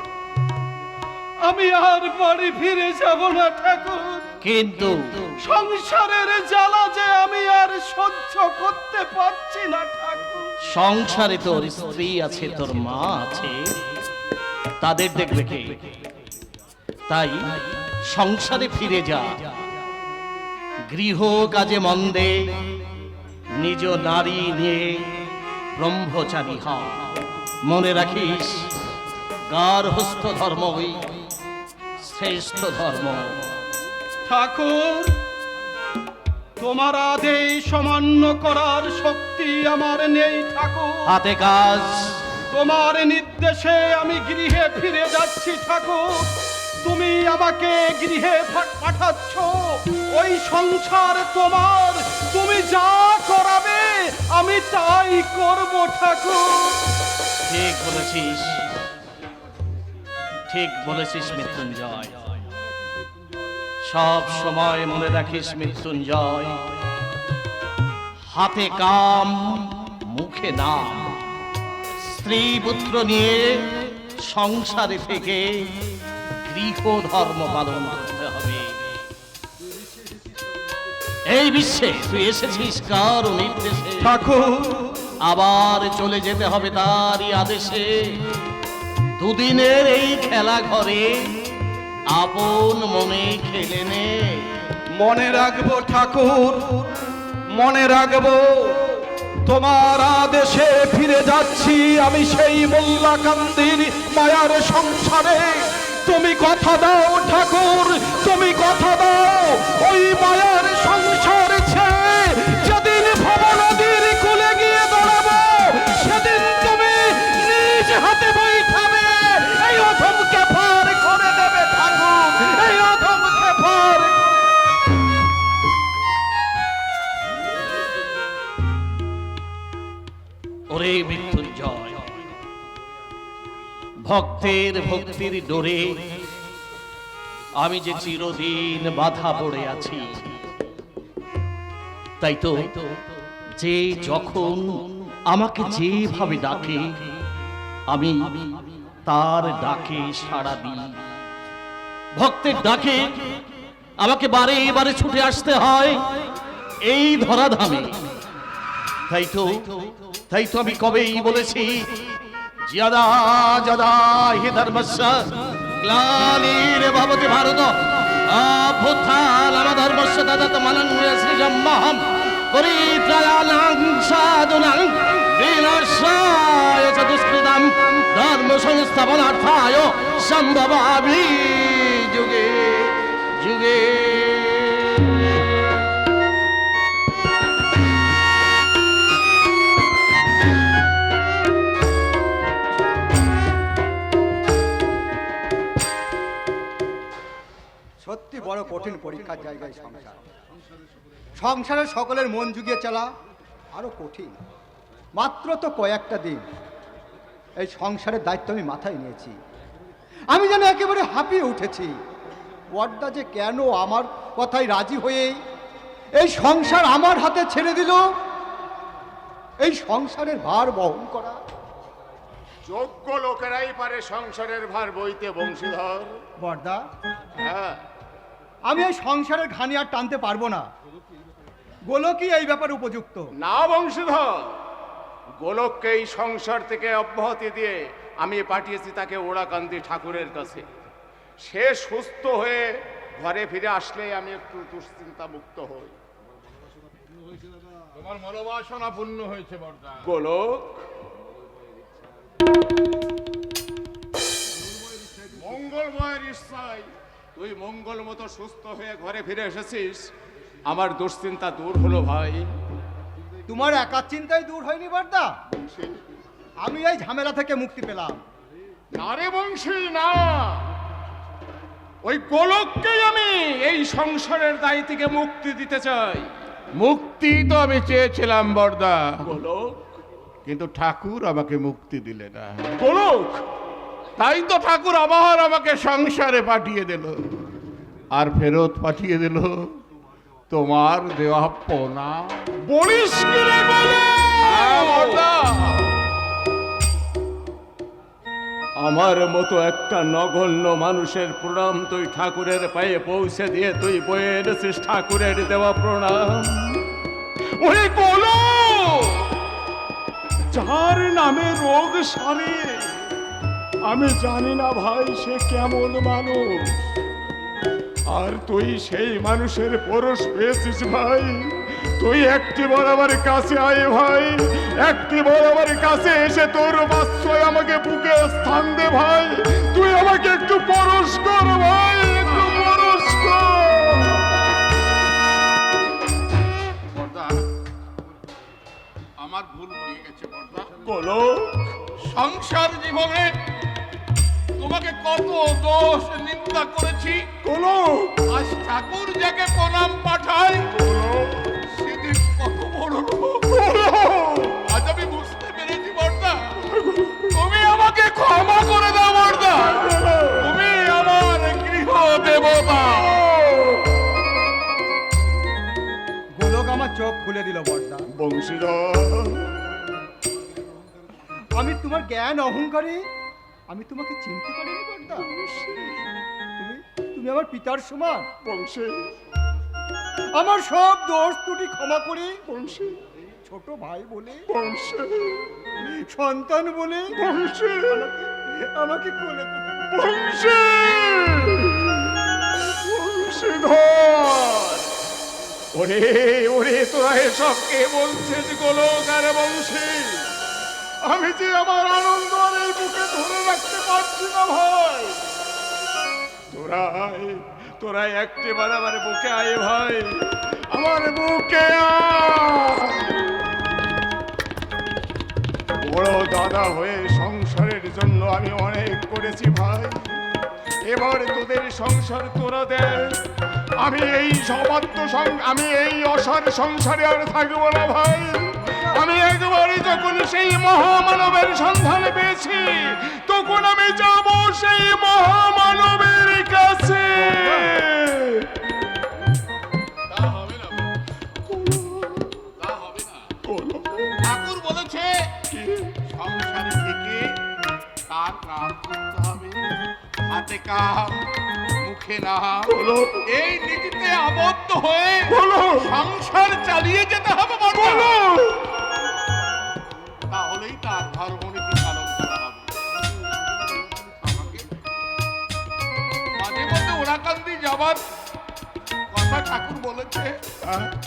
আমি আর বাড়ি ফিরে যাব না ঠাকুর। কিন্তু সংসারের জ্বালা যে আমি আর সহ্য করতে পারছি না ঠাকুর। সংসারে তোর স্ত্রী আছে, তোর মা আছে, তাদের দেখবে কে? তাই সংসারে ফিরে যা, গৃহ কাজে মন দে, নিজ নারী নিয়ে ব্রহ্মচারী হ। মনে রাখিস, গার্হস্থ ধর্মই শ্রেষ্ঠ ধর্ম। ঠাকুর, তোমার আদেশ অমান্য করার শক্তি আমার নেই ঠাকুর। হাতে কাজ। তোমার নির্দেশে আমি গৃহে ফিরে যাচ্ছি ঠাকুর। তুমি আমাকে গৃহে পাঠাচ্ছ, ওই সংসার তোমার, তুমি যা করাবে আমি তাই করব ঠাকুর। ঠিক বলেছিস, ঠিক বলেছিস মৃত্যুঞ্জয়। সব সময় মনে রাখিস মৃত্যুঞ্জয়, হাতে কাম মুখে নাম। স্ত্রী পুত্র নিয়ে সংসারে থেকে গৃহ ধর্ম পালন করতে হবে। এই বিশ্বে তুই এসেছিস কার নির্দেশে ঠাকুর, আবার চলে যেতে হবে তারই আদেশে। দুদিনের এই খেলা ঘরে আপন মনে খেলে নে। মনে রাখবো ঠাকুর, মনে রাখবো, তোমার আদেশে ফিরে যাচ্ছি আমি সেই মোল্লাকান্দির মায়ার সংসারে। তুমি কথা দাও ঠাকুর, তুমি কথা দাও, ওই মায়ার সংসার ছেড়ে যেদিন ভবা নদীর কূলে গিয়ে দাঁড়াবো, সেদিন তুমি নিজ হাতে বৈঠাবে এই অধমকে পার করে দেবে ঠাকুর, এই অধমকে পার। ওরে মৃত্যুঞ্জয়, ভক্তের ভক্তির ডোরে আমি যে চিরদিন বাধা পড়ে আছি। তাই তো যে যখন আমাকে যেভাবে ডাকে আমি তার ডাকে সাড়া দিই। ভক্তের ডাকে আমাকে বারে বারে ছুটে আসতে হয় এই ধরাধামে। তাই তো আমি কবেই বলেছি, যদা যদা হি ধর্মস্য গ্লানির ভবতি ভারত অভ্যুত্থানম ধর্মস্য তদাত্মনং সৃজম্যহম পরিত্রাণাং সাধুনাং বিনাশায় চ দুষ্কৃতাম ধর্ম সংস্থাপনার্থায় সম্ভবামি যুগে যুগে। সত্যি বড় কঠিন পরীক্ষার জায়গায় সংসার। সংসারে সকলের মন জুগিয়ে চলা আরো কঠিন। মাত্র তো কয়েকটা দিন এই সংসারের দায়িত্ব আমি মাথায় নিয়েছি, আমি যেন একেবারে হাঁপিয়ে উঠেছি। বড়দা যে কেন আমার কথায় রাজি হয়ে এই সংসার আমার হাতে ছেড়ে দিল, এই সংসারের ভার বহন করা। যোগ্য লোকেরাই পারে সংসারের ভার বইতে বংশীধর। বড়দা, হ্যাঁ, আমি এই সংসারের ঘানি আর টানতে পারবো না। গোলকই এই ব্যাপারে উপযুক্ত। না বংশীধর, গোলককে এই সংসার থেকে অব্যাহতি দিয়ে আমি পাঠিয়েছি তাকে ওড়াকান্দি ঠাকুরের কাছে। সে সুস্থ হয়ে ঘরে ফিরে আসলে আমি একটু দুশ্চিন্তা মুক্ত হই। তোমার মনোবাসনা পূর্ণ হয়েছে বর্দা। গোলক, মঙ্গলময়ের ইচ্ছায় তুই মঙ্গল মতো সুস্থ হয়ে ঘরে ফিরে এসেছিস, আমার দুশ্চিন্তা দূর হলো ভাই। তোমার একার চিন্তাই দূর হয়নি বড়দা, আমি এই ঝামেলা থেকে মুক্তি পেলাম। না রে বংশী না, ওই গোলককেই আমি এই সংসারের দায় থেকে মুক্তি দিতে চাই। মুক্তি তো আমি চেয়েছিলাম বর্দা, গোলক, কিন্তু ঠাকুর আমাকে মুক্তি দিলে না। গোলক, তাই তো ঠাকুর আবার আমাকে সংসারে পাঠিয়ে দিল, আর ফেরত পাঠিয়ে দিল তোমার দেওয়া পোনা। বলিস কি রে হ্যাঁ, গোলক? বর্দা। আমার মতো একটা নগণ্য মানুষের প্রণাম তুই ঠাকুরের পায়ে পৌঁছে দিয়ে তুই বয়ে এনেছিস ঠাকুরের দেওয়া প্রণাম। ওই গোলক, যার নামে রোগ সারে, আমি জানি না ভাই সে কেমন মানুষ, আর তুই সেই মানুষের পরশ পেয়েছিস ভাই। তুই একটি বার আমার কাছে আয় ভাই, একটি বার আমার কাছে এসে তোর বাচ্চায় আমাকে বুকে স্থান দে ভাই। তুই আমাকে একটু পরশ কর ভাই, একটু পরশ কর। বর্দা, আমার ভুল হয়ে গেছে বর্দা। গোলক, সংসার জীবনে তোমাকে কত দোষ নিন্দা করেছি। গোলক, আজ ঠাকুর যাকে প্রণাম পাঠায় গোলক, সেদিন কত বড় লোক। গোলক। আজ আমি বুঝতে পেরেছি বর্দা, তুমি আমাকে ক্ষমা করে দাও বর্দা, তুমি আমার গৃহ দেবতা। গোলক আমার চোখ খুলে দিল বড়দা। বংশীধর, আমি তোমার জ্ঞান অহংকারে আমি তোমাকে চিনতে পারিনি বড়দা। তুমি আমার পিতার সমান। বংশী, আমার সব দোষ ত্রুটি ক্ষমা করে বংশী, ছোট ভাই বলে, বংশী, সন্তান বলে বংশী, আমাকে কোলে তুলে বংশী, বংশীধর। ওরে ওরে, তোরা এসব কে বলছিস গোলক আর বংশী? আমি যে আমার আনন্দ আর এই বুকে ধরে রাখতে পারছি না ভাই। তোরা একটিবার আমার বুকে আয় ভাই, আমার বুকে আয়। বড় দাদা হয়ে সংসারের জন্য আমি অনেক করেছি ভাই, এবার তোদের সংসার তোরা দেখ। আমি এই আমি এই অসার সংসারে আর থাকবো না ভাই। আমি একবারই যখন সেই মহামানবের সন্ধান পেয়েছি, তখন আমি যাব সেই মহামানবের কাছে। তা হবে না, তা হবে না। ঠাকুর বলেছে সংসারে থেকে তার নাম করতে হবে, হাতে কাম মুখে নাম, এই নীতিতে আবদ্ধ হয়ে সংসার চালিয়ে যেতে হবে বড়। তাহলেই তার ধর্মনীতি পালন করা হবে। আমাকে মাঝে মধ্যে ওরাকান্দি যাবার কথা ঠাকুর বলেছে।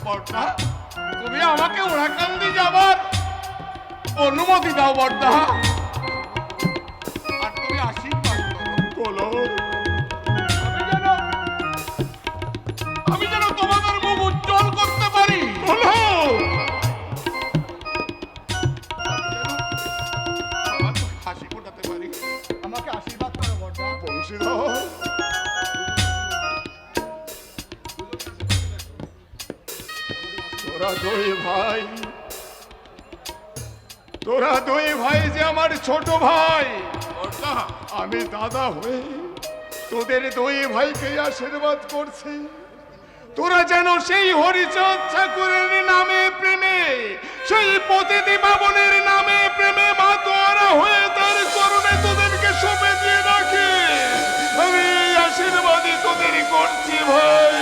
বড়দা, তুমি আমাকে ওরাকান্দি যাবার অনুমতি দাও বড়দা, আর তুমি আশীর্বাদ করো। আমি যেন তোমাদের মুখ উজ্জ্বল করতে পারি, সবার চোখে হাসি ফোটাতে পারি। আমাকে আশীর্বাদ করো বড়দা। বংশীধর, তোরা দুই ভাই যে আমার ছোট ভাই, বড়দা, আমি দাদা হয়ে তোদের দুই ভাইকে আশীর্বাদ করছি। তোরা যেন সেই হরিচাঁদ ঠাকুরের নামে প্রেমে, সেই পতিতি বাবনের নামে প্রেমে মাতোয়ারা হয়ে তার করুণে তোদেরকে সঁপে দিয়ে রাখে। আমি এই আশীর্বাদই তোদের করছি ভাই,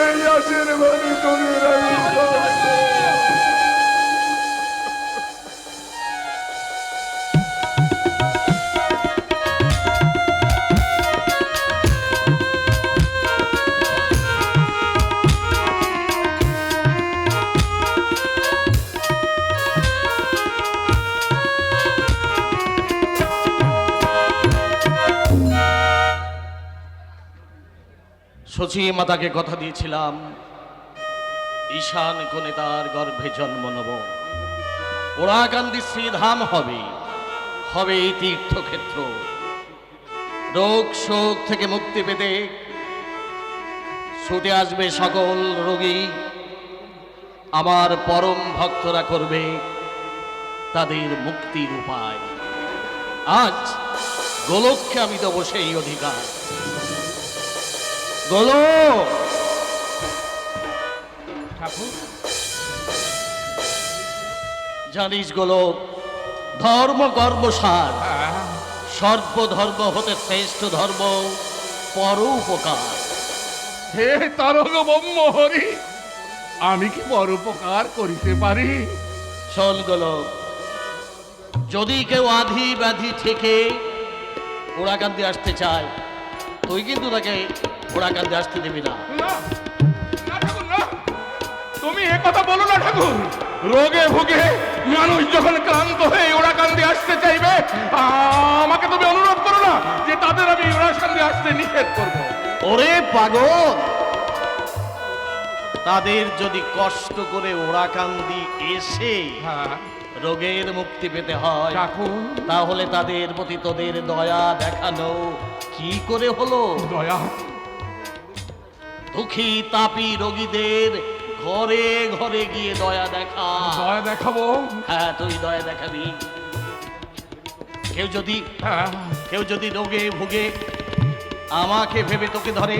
এই আশীর্বাদই তোদের আমি করছি। সচি মাতাকে কথা দিয়েছিলাম, ঈশান কোণে তার গর্ভে জন্ম নেব। ওরাকান্দি শ্রীধাম হবে, হবে এই তীর্থক্ষেত্র। রোগ শোক থেকে মুক্তি পেতে ছুটে আসবে সকল রোগী। আমার পরম ভক্তরা করবে তাদের মুক্তির উপায়। আজ গোলককে আমি দেবো সেই অধিকার। গোলক, জানিস গোলক, ধর্ম গর্বসার, সর্বধর্ম হতে শ্রেষ্ঠ ধর্ম পরোপকার। হে তারক ব্রহ্ম হরি, আমি কি পরোপকার করিতে পারি? শোন গোলক, যদি কেউ আধি ব্যাধি থেকে ওরাকান্দি আসতে চায়, তুই কিন্তু তাকে ওরাকান্দি আসতে দিবি না। না, না ঠাকুর, না। তুমি এ কথা বলো না ঠাকুর। রোগে ভুগে মানুষ যখন ক্লান্ত হয়ে ওরাকান্দি আসতে চাইবে, আমাকে তুমি অনুরোধ করো না যে তাদের আমি ওরাকান্দি আসতে নিষেধ করব। ওরে পাগল, তাদের যদি কষ্ট করে ওরাকান্দি এসে রোগের মুক্তি পেতে হয়, তাহলে তাদের প্রতি তোদের দয়া দেখানো কি করে হলো? দয়া? দুঃখী তাপী রোগীদের ঘরে ঘরে গিয়ে দয়া দেখা। দয়া দেখাবো? হ্যাঁ, তুই দয়া দেখাবি। কেউ যদি রোগে ভুগে আমাকে ভেবে তোকে ধরে,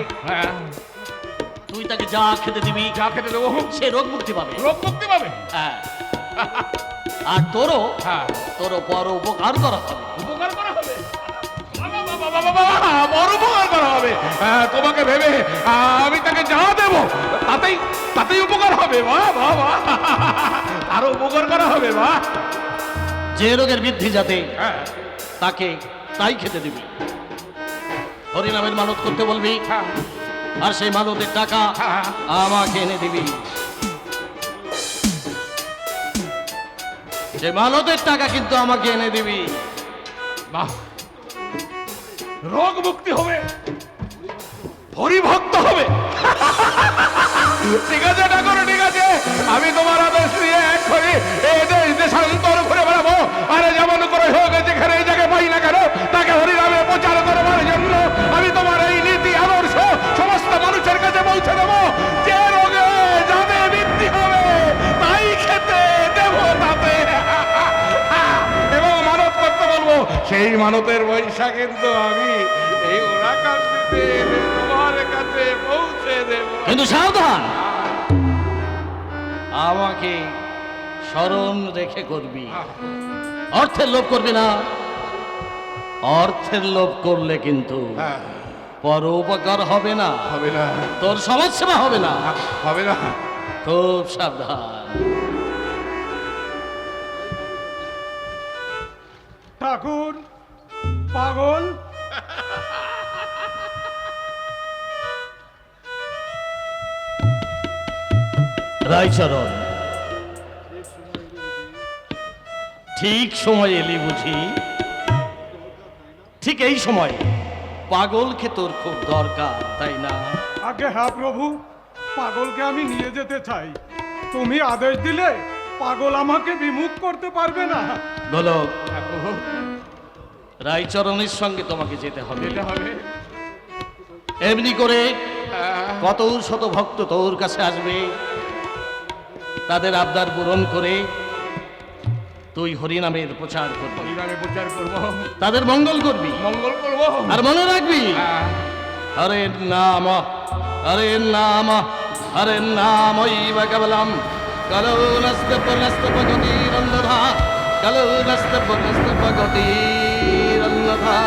তুই তাকে যা খেতে দিবি, যা খেতে দেবো, সে রোগ মুক্তি পাবে। রোগ মুক্তি পাবে? হ্যাঁ। আর তোরও পর উপকার করা হবে। উপকার করা হবে? বাবা, বাবা, বাবা, বড় উপকার করা হবে। তোমাকে ভেবে আমি তাকে যা দেব তাতেই উপকার হবে। আরো উপকার করা হবে। যে রোগের বৃদ্ধি যাতে তাকে তাই খেতে দিবি। হরিনামের মানত করতে বলবি, আর সেই মানতের টাকা আমাকে এনে দিবি। সেই মানতের টাকা কিন্তু আমাকে এনে দিবি। বাহ, রোগ মুক্তি হবে, হরিভক্ত হবে। ঠিক আছে ঠাকুর, ঠিক আছে, আমি তোমার আদেশ দিয়ে এক্ষুনি এই দেশ দেশান্তর ঘুরে বেড়াবো। আরে যেমন করে হোক, যেখানে এই জায়গায় পাই না কেন, তাকে হরিনামে প্রচার করবার জন্য আমি তোমার এই নীতি আদর্শ সমস্ত মানুষের কাছে পৌঁছে দেবো। যে রোগে যাদের বৃদ্ধি হবে তাই খেতে দেব তাতে, এবং মানত করতে বলবো। সেই মানতের পয়সা কিন্তু আমি এই ওরাকান্দিতে তোমার কাছে পৌঁছে দেব। কিন্তু সাবধান, আমাকে স্মরণ রেখে করবি। অর্থের লোভ করবি না। অর্থের লোভ করলে কিন্তু পরোপকার হবে না, হবে না, তোর সমাজসেবা হবে না, হবে না। খুব সাবধান। ঠাকুর পাগল, রায়চরণ, ঠিক সময় এলি বুঝি। ঠিক এই সময় পাগলকে তোর খুব দরকার, তাই না? আগে হ্যাঁ প্রভু, পাগলকে আমি নিয়ে যেতে চাই। তুমি আদেশ দিলে পাগল আমাকে বিমুখ করতে পারবে না। গোলক, রায়চরণের সঙ্গে তোমাকে যেতে হবে। এমনি করে কত শত ভক্ত তোর কাছে আসবে, তাদের আবদার পূরণ করে তুই হরিনামের প্রচার করবি, হরিনামে প্রচার করবো, তাদের মঙ্গল করবি, মঙ্গল করবো। আর মনে রাখবি, হরে নাম, হরে নাম, হরে নাম কেবলম কালো নস্তে পনস্তে ভগতির অন্যথা, কালো নস্তে পনস্তে ভগতির অন্যথা।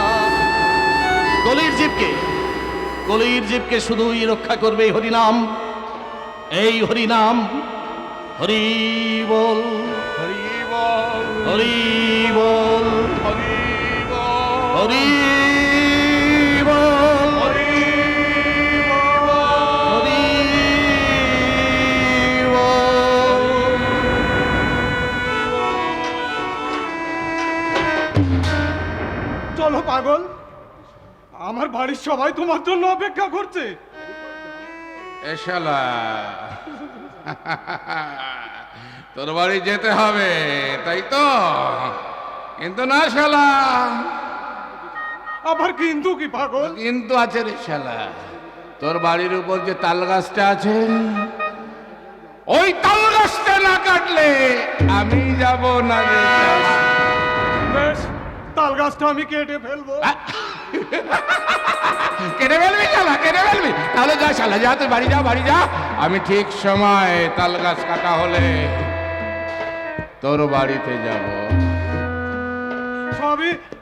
কলির জীবকে শুধুই রক্ষা করবে হরিনাম। এই হরিনাম, হরি বল, হরি বল, হরি বল, হরি বল, হরি বল, হরি বল। হরি বল। চলো পাগল, আমার বাড়ির সবাই তোমার জন্য অপেক্ষা করছে। এ শালা, তোর বাড়ি যেতে হবে তাই তো? কিন্তু না শালা, আবার কিন্তু কি পাগল? কিন্তু আছে রে শালা। তোর বাড়ির উপর যে তাল গাছটা আছে, ওই তাল গাছটা না কাটলে আমি যাব না রে শালা। বেশ, তাল গাছটা আমি কেটে ফেলবো। কেটে ফেলবি শালা, কেটে ফেলবি? তাহলে যা শালা, যা, তুই বাড়ি যা, বাড়ি যা। আমি ঠিক সময় তাল গাছ কাটা হলে তোর বাড়িতে যাব।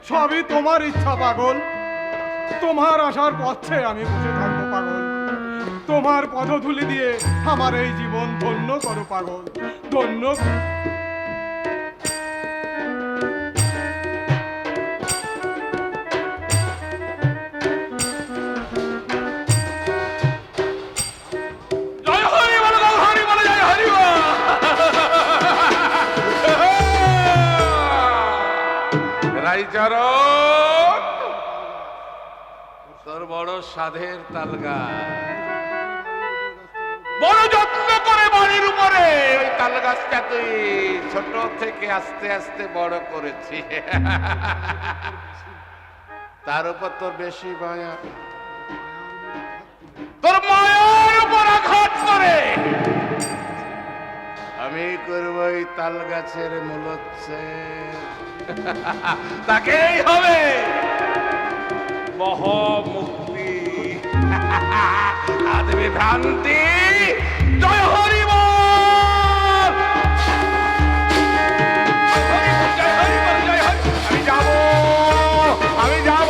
সবই তোমার ইচ্ছা পাগল। তোমার আসার পথে আমি বসে থাকবো পাগল। তোমার পদধূলি দিয়ে আমার এই জীবন ধন্য করো পাগল, ধন্য করো। জয় হরি বল, জয় হরি বল, জয় হরি বল। রাইচরণ, তোর বড় সাধের তাল গাছ, বড় যত্ন করে বাড়ির উপরে ওই তাল গাছটা তুই ছোট থেকে আস্তে আস্তে বড় করেছি। তার উপর তোর বেশি মায়া, তোর মায়ার উপর আঘাত করে আমি করব এই তাল গাছের মূলোচ্ছেদ। তাকেই হবে মহামুক্তি, আদমি ভ্রান্তি। জয় হরি বল, জয় হরি বল, জয় হরি। আমি যাব, আমি যাব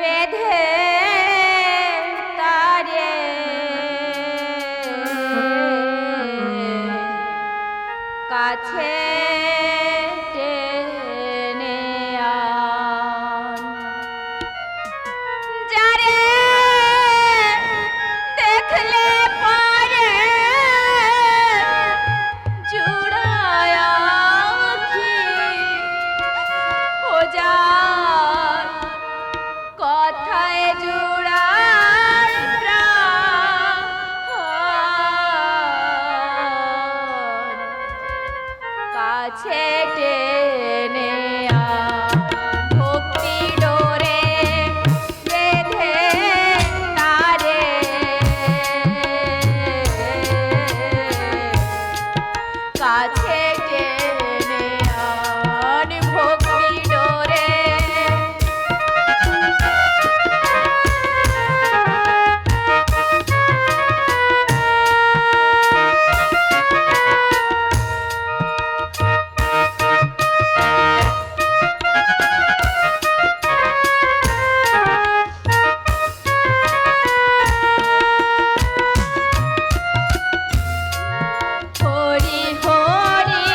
বেঁধে তারে কাছে টেনে আন। যারে দেখলে পরে জুড়ায় আঁখি, ও যার কথায় জুড়ায় প্রাণ, কাছে টেনে আন। ভক্তি ডোরে বেঁধে তারে কাছে টেনে আন। ভক্তি ডোরে হরি হরি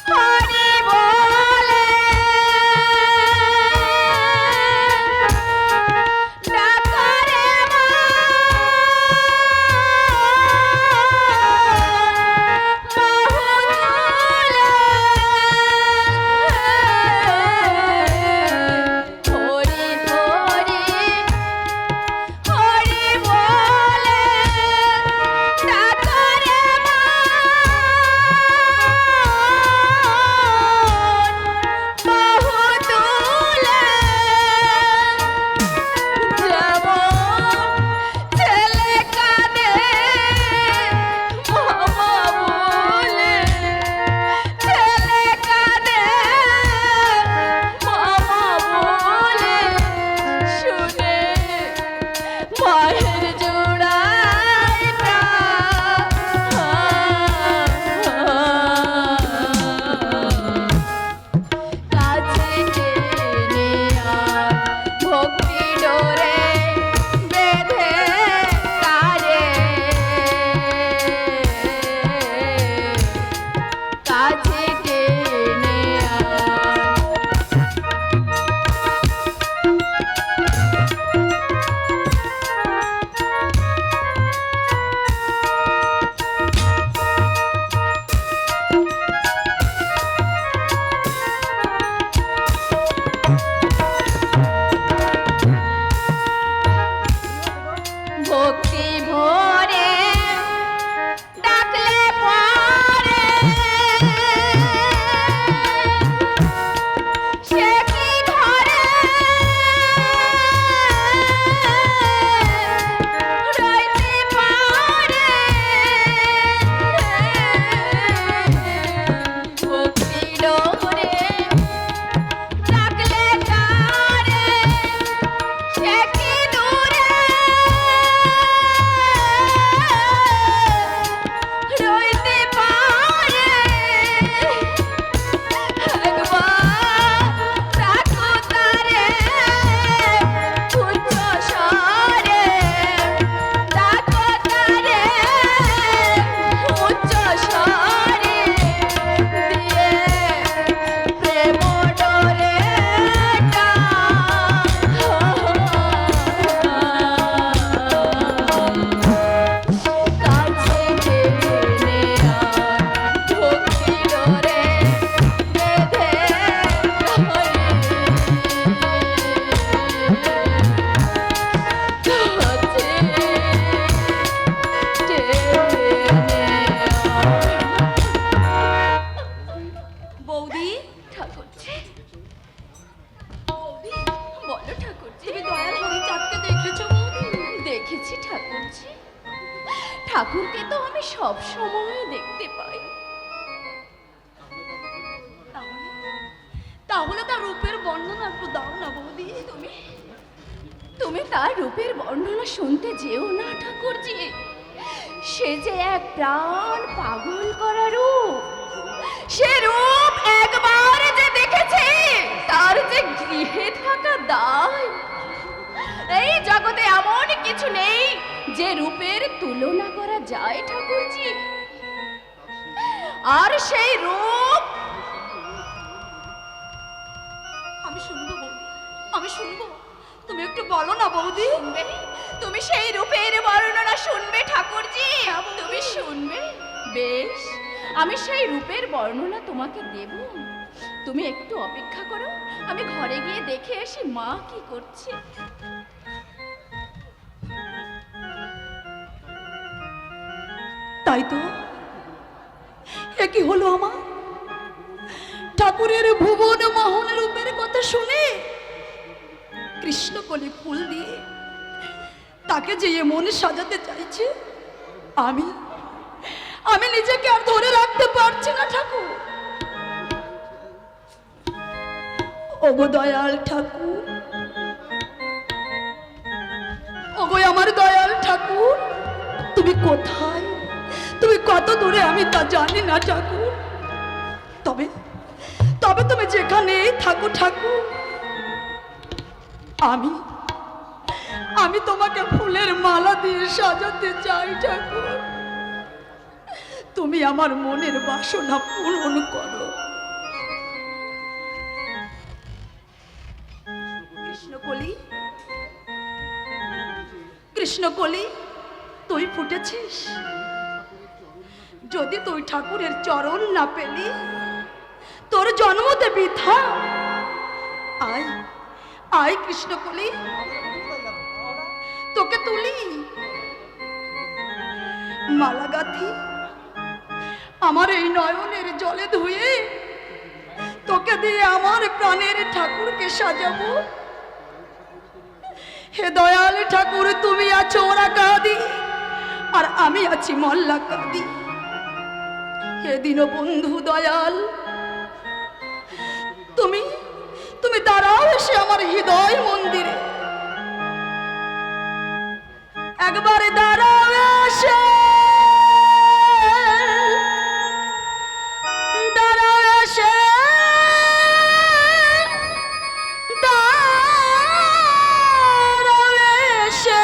হরি বলে ডাকারে হরি হরি হরি বলে ডাকারে বহু তুলে যেমন ছেলে কাঁদে মামা বলে, ছেলে কাঁদে মামা বলে, শুনে মায়ের জোড়ায় কাছে টেনে আন। ভক্তি ডোরে বেঁধে তারে কাছে টেনে আন। ভক্তি ভরে ডাকলে পরে সে কি ঘরে রইতে পারে। ভক্তি ডোরে ডাকলে কারে সে কি দূরে রইতে পারে। একবার ডাকো তারে উচ্চ স্বরে, ডাকো তারে উচ্চ স্বরে, দিয়ে প্রেম ডোরে কাছে টেনে আন। ভক্তি ডোরে বেঁধে কাছে টেনে আন। বৌদি, ঠাকুরজি, বৌদি, বলো ঠাকুরজি। তুমি দয়াল হরিচাঁদকে দেখেছো বৌদি? দেখেছি ঠাকুরজি, ঠাকুরকে তো আমি সব সময় দেখতে পাই। তাহলে তার রূপের বর্ণনা একটু দাও না বৌদি। তুমি তার রূপের বর্ণনা শুনতে যেও না ঠাকুরজি, সে যে এক প্রাণ পাগল করা রূপ। সে রূপ একবার যে দেখেছে, তার যে গৃহে থাকা দায় এই জগতে এমন কিছু নেই যে রূপের তুলনা করা যায় ঠাকুরজি। আর সেই রূপ আমি শুনবো বৌদি, আমি শুনবো। তুমি একটু বলো না বৌদি। শুনবে? তুমি সেই রূপের বর্ণনা শুনবে ঠাকুরজি? তুমি শুনবে? বেশ, আমি সেই রূপের বর্ণনা তোমাকে দেব। তুমি একটু অপেক্ষা করো, আমি ঘরে গিয়ে দেখে আসি মা কি করছে। তাই তো, এ কি হলো আমার? ঠাকুরের ভুবন মোহন রূপের কথা শুনে কৃষ্ণকলি ফুল দিয়ে তাকে যে এমন সাজাতে চাইছে, আমি আমি নিজেকে আর ধরে রাখতে পারছি না ঠাকুর। ওগো দয়াল ঠাকুর, ওগো আমার দয়াল ঠাকুর, তুমি কোথায়? তুমি কত দূরে আমি তা জানি না ঠাকুর। তবে তবে তুমি যেখানে থাকো ঠাকুর, আমি আমি তোমাকে ফুলের মালা দিয়ে সাজাতে চাই ঠাকুর। তুমি আমার মনের বাসনা পূরণ করো। কৃষ্ণকলি, কৃষ্ণকলি, তুই ফুটেছিস। যদি তুই ঠাকুরের চরণ না পেলি, তোর জন্মতে বৃথা। আয় আয় কৃষ্ণকলি, তোকে তুলি, মালা গাঁথি, আমার এই নয়নের জলে ধুয়ে তোকে দিয়ে আমার প্রাণের ঠাকুরকে সাজাবো। হে দয়াল ঠাকুর, তুমি আছো ওরা কাঁদি, আর আমি আছি মল্লা কাঁদি। হে দীনবন্ধু দয়াল, তুমি তুমি দাঁড়াও এসে আমার হৃদয় মন্দিরে। একবারে দাঁড়াও এসে, দাঁড়াও এসে, দাঁড়াও এসে,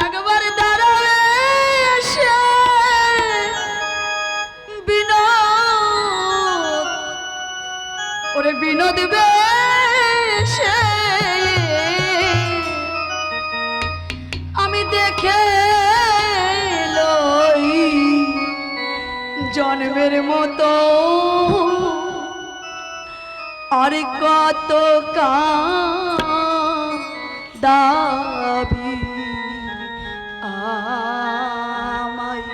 একবারে দাঁড়াও এসে বিনোদ, ওরে বিনোদ বেশে আমি দেখে লই জন্মের মতো আর কত দাবি আমায়।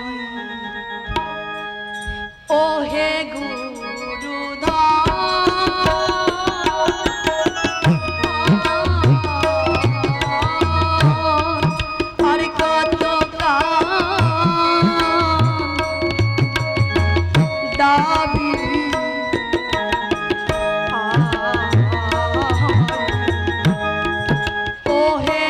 ও হে আর কত দাবি ও হে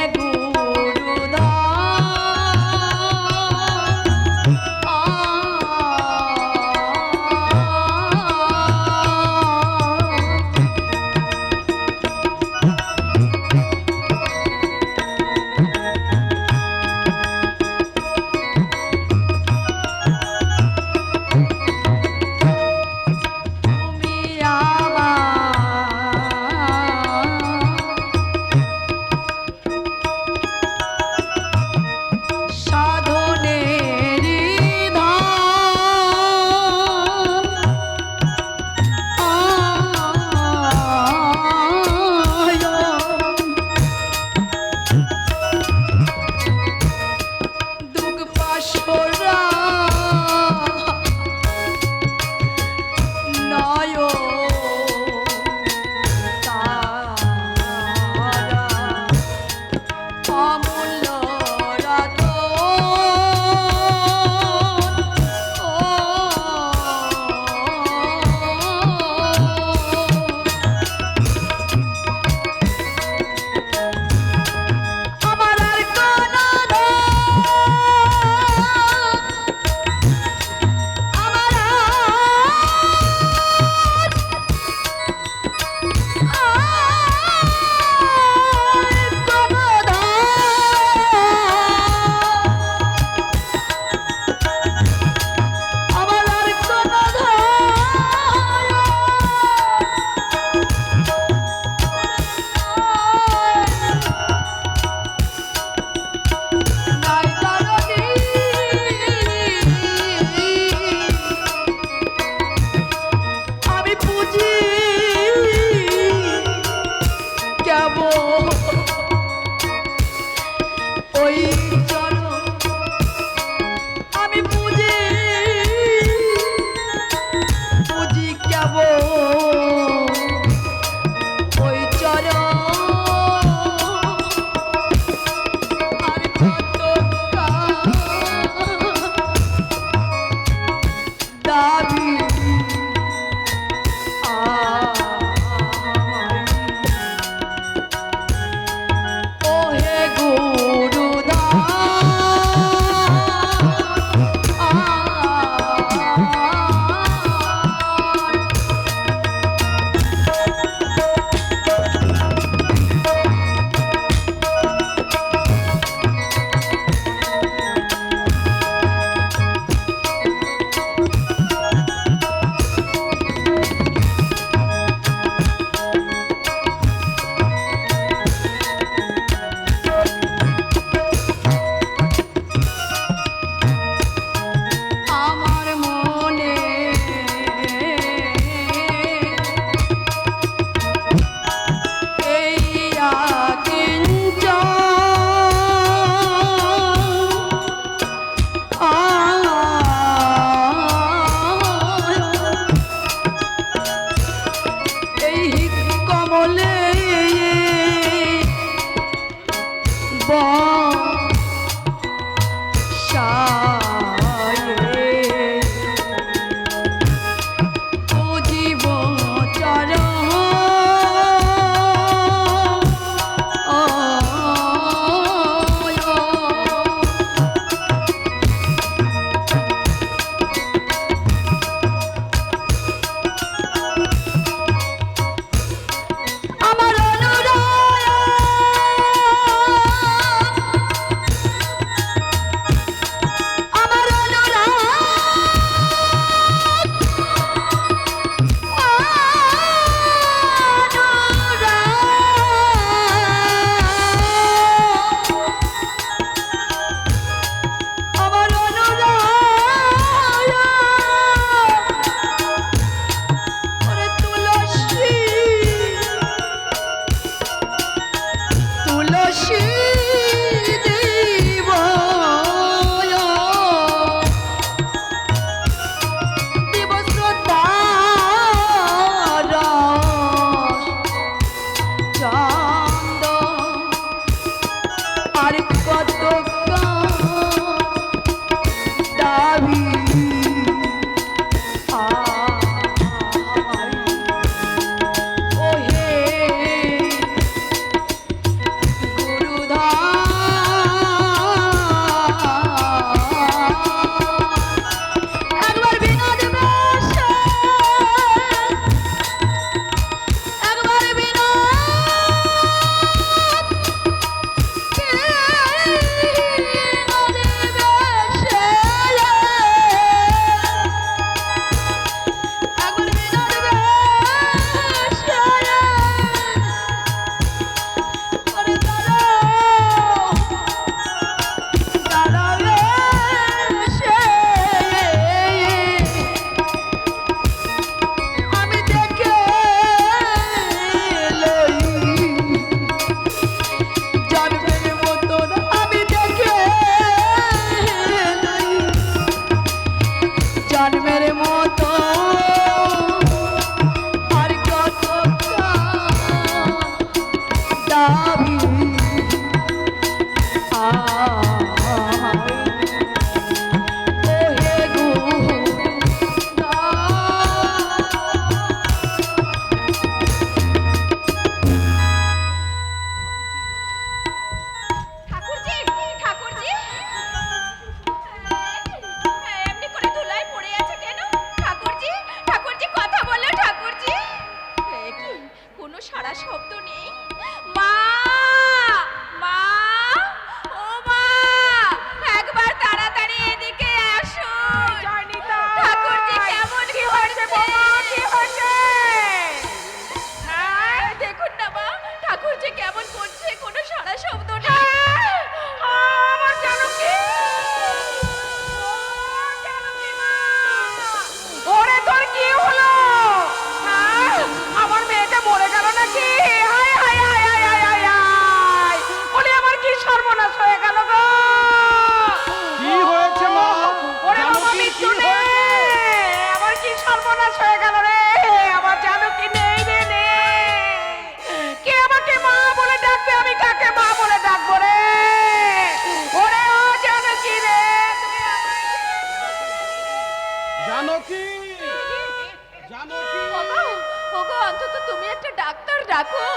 ওগো অন্তত তুমি একটা ডাক্তার ডাকো।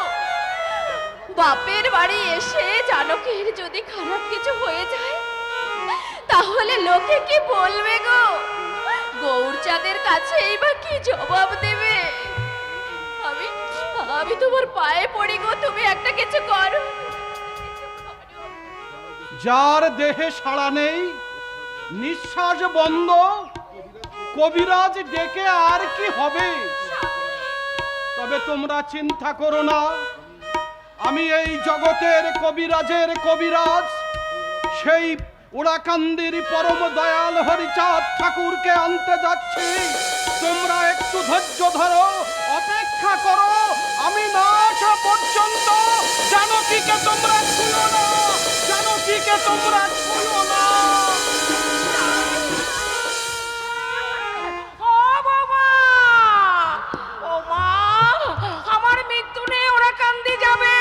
বাপের বাড়ি এসে জানকীর যদি খারাপ কিছু হয়ে যায় তাহলে লোকে কি বলবে গো? গৌরচাঁদের কাছেই বা কি জবাব দেবে? আমি আমি তোমার পায়ে পড়ি গো, তুমি একটা কিছু করো। যার দেহে সাড়া নেই, নিঃশ্বাস বন্ধ, কবিরাজ ডেকে আর কি হবে? তবে তোমরা চিন্তা করো না, আমি এই জগতের কবিরাজের কবিরাজ সেই ওরাকান্দির পরম দয়াল হরিচাঁদ ঠাকুরকে আনতে যাচ্ছি। তোমরা একটু ধৈর্য ধরো, অপেক্ষা করো, আমি না আসা পর্যন্ত জানকীকে তোমরা ছুঁয়ো না, জানকীকে তোমরা ছুঁয়ো না। ও বাবা, ও মা, আমার মৃত্যু নেই, ওরা কান্দি যাবে,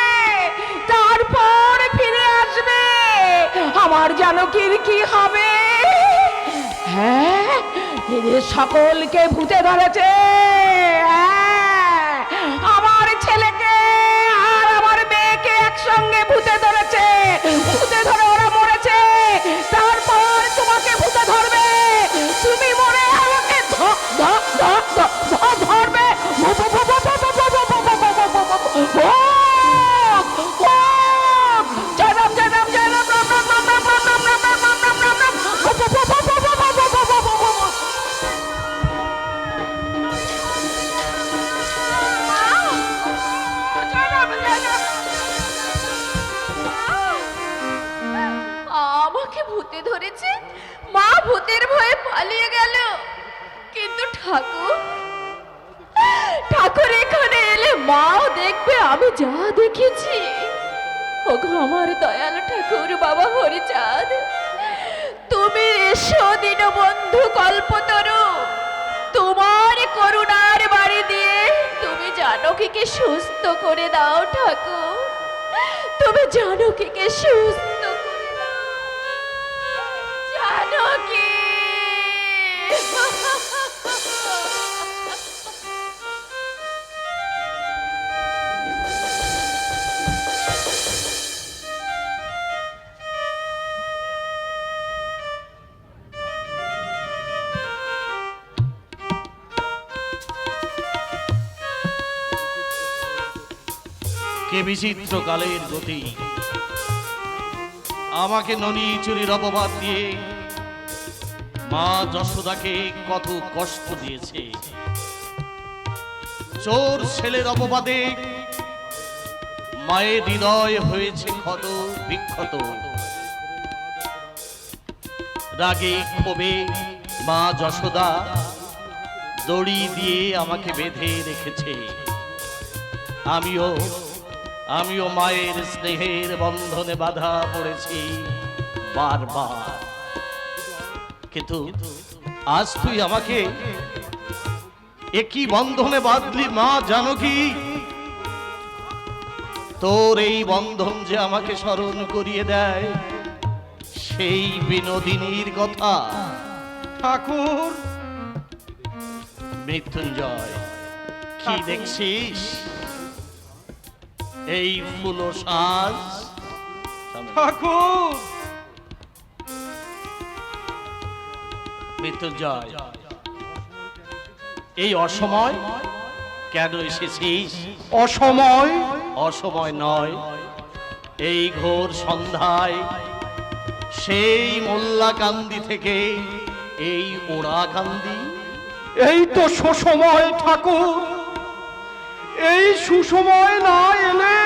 তারপর ফিরে আসবে, আমার জানকীর কি হবে? হ্যাঁ, এদের সকলকে ভূতে ধরেছে। হ্যাঁ, আমার ছেলেকে আর আমার মেয়েকে একসঙ্গে ভূতে ধরেছে। ভূতে ধরে ওরা মরেছে, তারপর তোমাকে ভূতে ধরবে, তুমি মরে আমাকে ধরবে। আমাকে ভূতে ধরেছে, মা ভূতের ভয়ে পালিয়ে গেল। কিন্তু ঠাকুর ঠাকুর এখানে এলে মাও দেখবে আমি যা দেখেছি। ওগো আমার দয়াল ঠাকুর বাবা হরিচাঁদ, তুমি এসো দীনবন্ধু কল্পতরু, তোমার করুণার বাড়ি দিয়ে তুমি জানকীকে সুস্থ করে দাও ঠাকুর, তুমি জানকীকে সুস্থ করে দাও। জানকী কে বিচিত্র কালের গতি, আমাকে ননি চুরির অপবাদ দিয়ে মা যশোদাকে কত কষ্ট দিয়েছে। চোর ছেলের অপবাদে মায়ের হৃদয় হয়েছে ক্ষত বিক্ষত। রাগে ক্ষোভে মা যশোদা দড়ি দিয়ে আমাকে বেঁধে রেখেছে। আমিও মায়ের স্নেহের বন্ধনে বাধা পড়েছি বারবার। কিন্তু আজ তুই আমাকে একই বন্ধনে বাঁধলি মা জানকী। তোর এই বন্ধন যে আমাকে স্মরণ করিয়ে দেয় সেই বিনোদিনীর কথা। ঠাকুর, মৃত্যুঞ্জয়, কি দেখছিস? এই ফুলো সাজ। ঠাকুর, মৃত্যুঞ্জয়, এই অসময় কেন এসেছিস? অসময়? অসময় নয়, এই ঘোর সন্ধ্যায় সেই মোল্লাকান্দি থেকে এই ওরাকান্দি। এই তো সুসময় ঠাকুর, এই সুসময় না এলে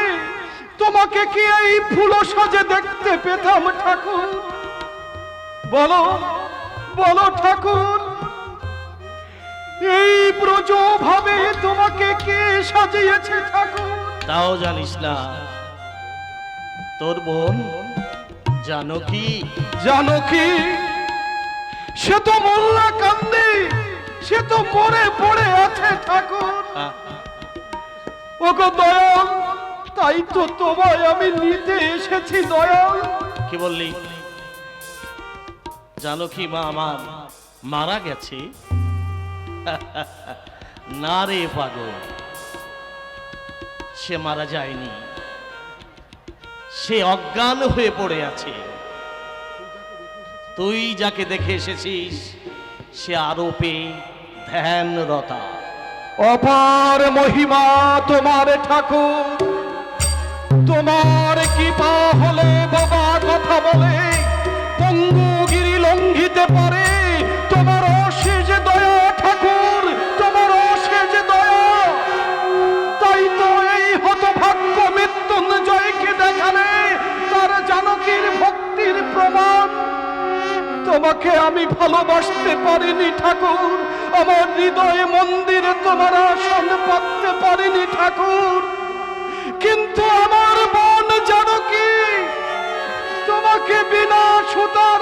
তোমাকে কি এই ফুলো সাজে দেখতে পেতাম ঠাকুর? বলো বলো ঠাকুর, এই ব্রজ ভাবে তোমাকে কে সাজিয়েছে ঠাকুর? তাও জানিস না? তোর বোন জানকী। জানকী? সে তো মোল্লা কান্দি, সে তো মরে পড়ে আছে ঠাকুর। ওগো দয়াল, তাই তো তোমায় আমি নিতে এসেছি দয়াল। কি বললি? জানকী মা আমার মারা গেছে? না রে পাগল, সে মারা যায়নি, সে অজ্ঞান হয়ে পড়ে আছে। তুই যাকে দেখে এসেছিস সে আরোপে ধ্যানরতা। অপার মহিমা তোমার ঠাকুর, তোমার কৃপা হলে বাবা কথা বলে পঙ্গুগিরি লঙ্ঘিতে পারে। তোমার অশেষ দয়া ঠাকুর, তোমার অশেষ দয়া। তাই তো এই হতভাগ্য মৃত্যুঞ্জয়কে দেখালে তার জানকীর ভক্তির প্রমাণ। তোমাকে আমি ভালোবাসতে পারিনি ঠাকুর, আমার হৃদয়ে মন্দিরে তোমার আসন পাততে পারিনি ঠাকুর, কিন্তু আমার বোন জানকী তোমাকে বিনা সুতার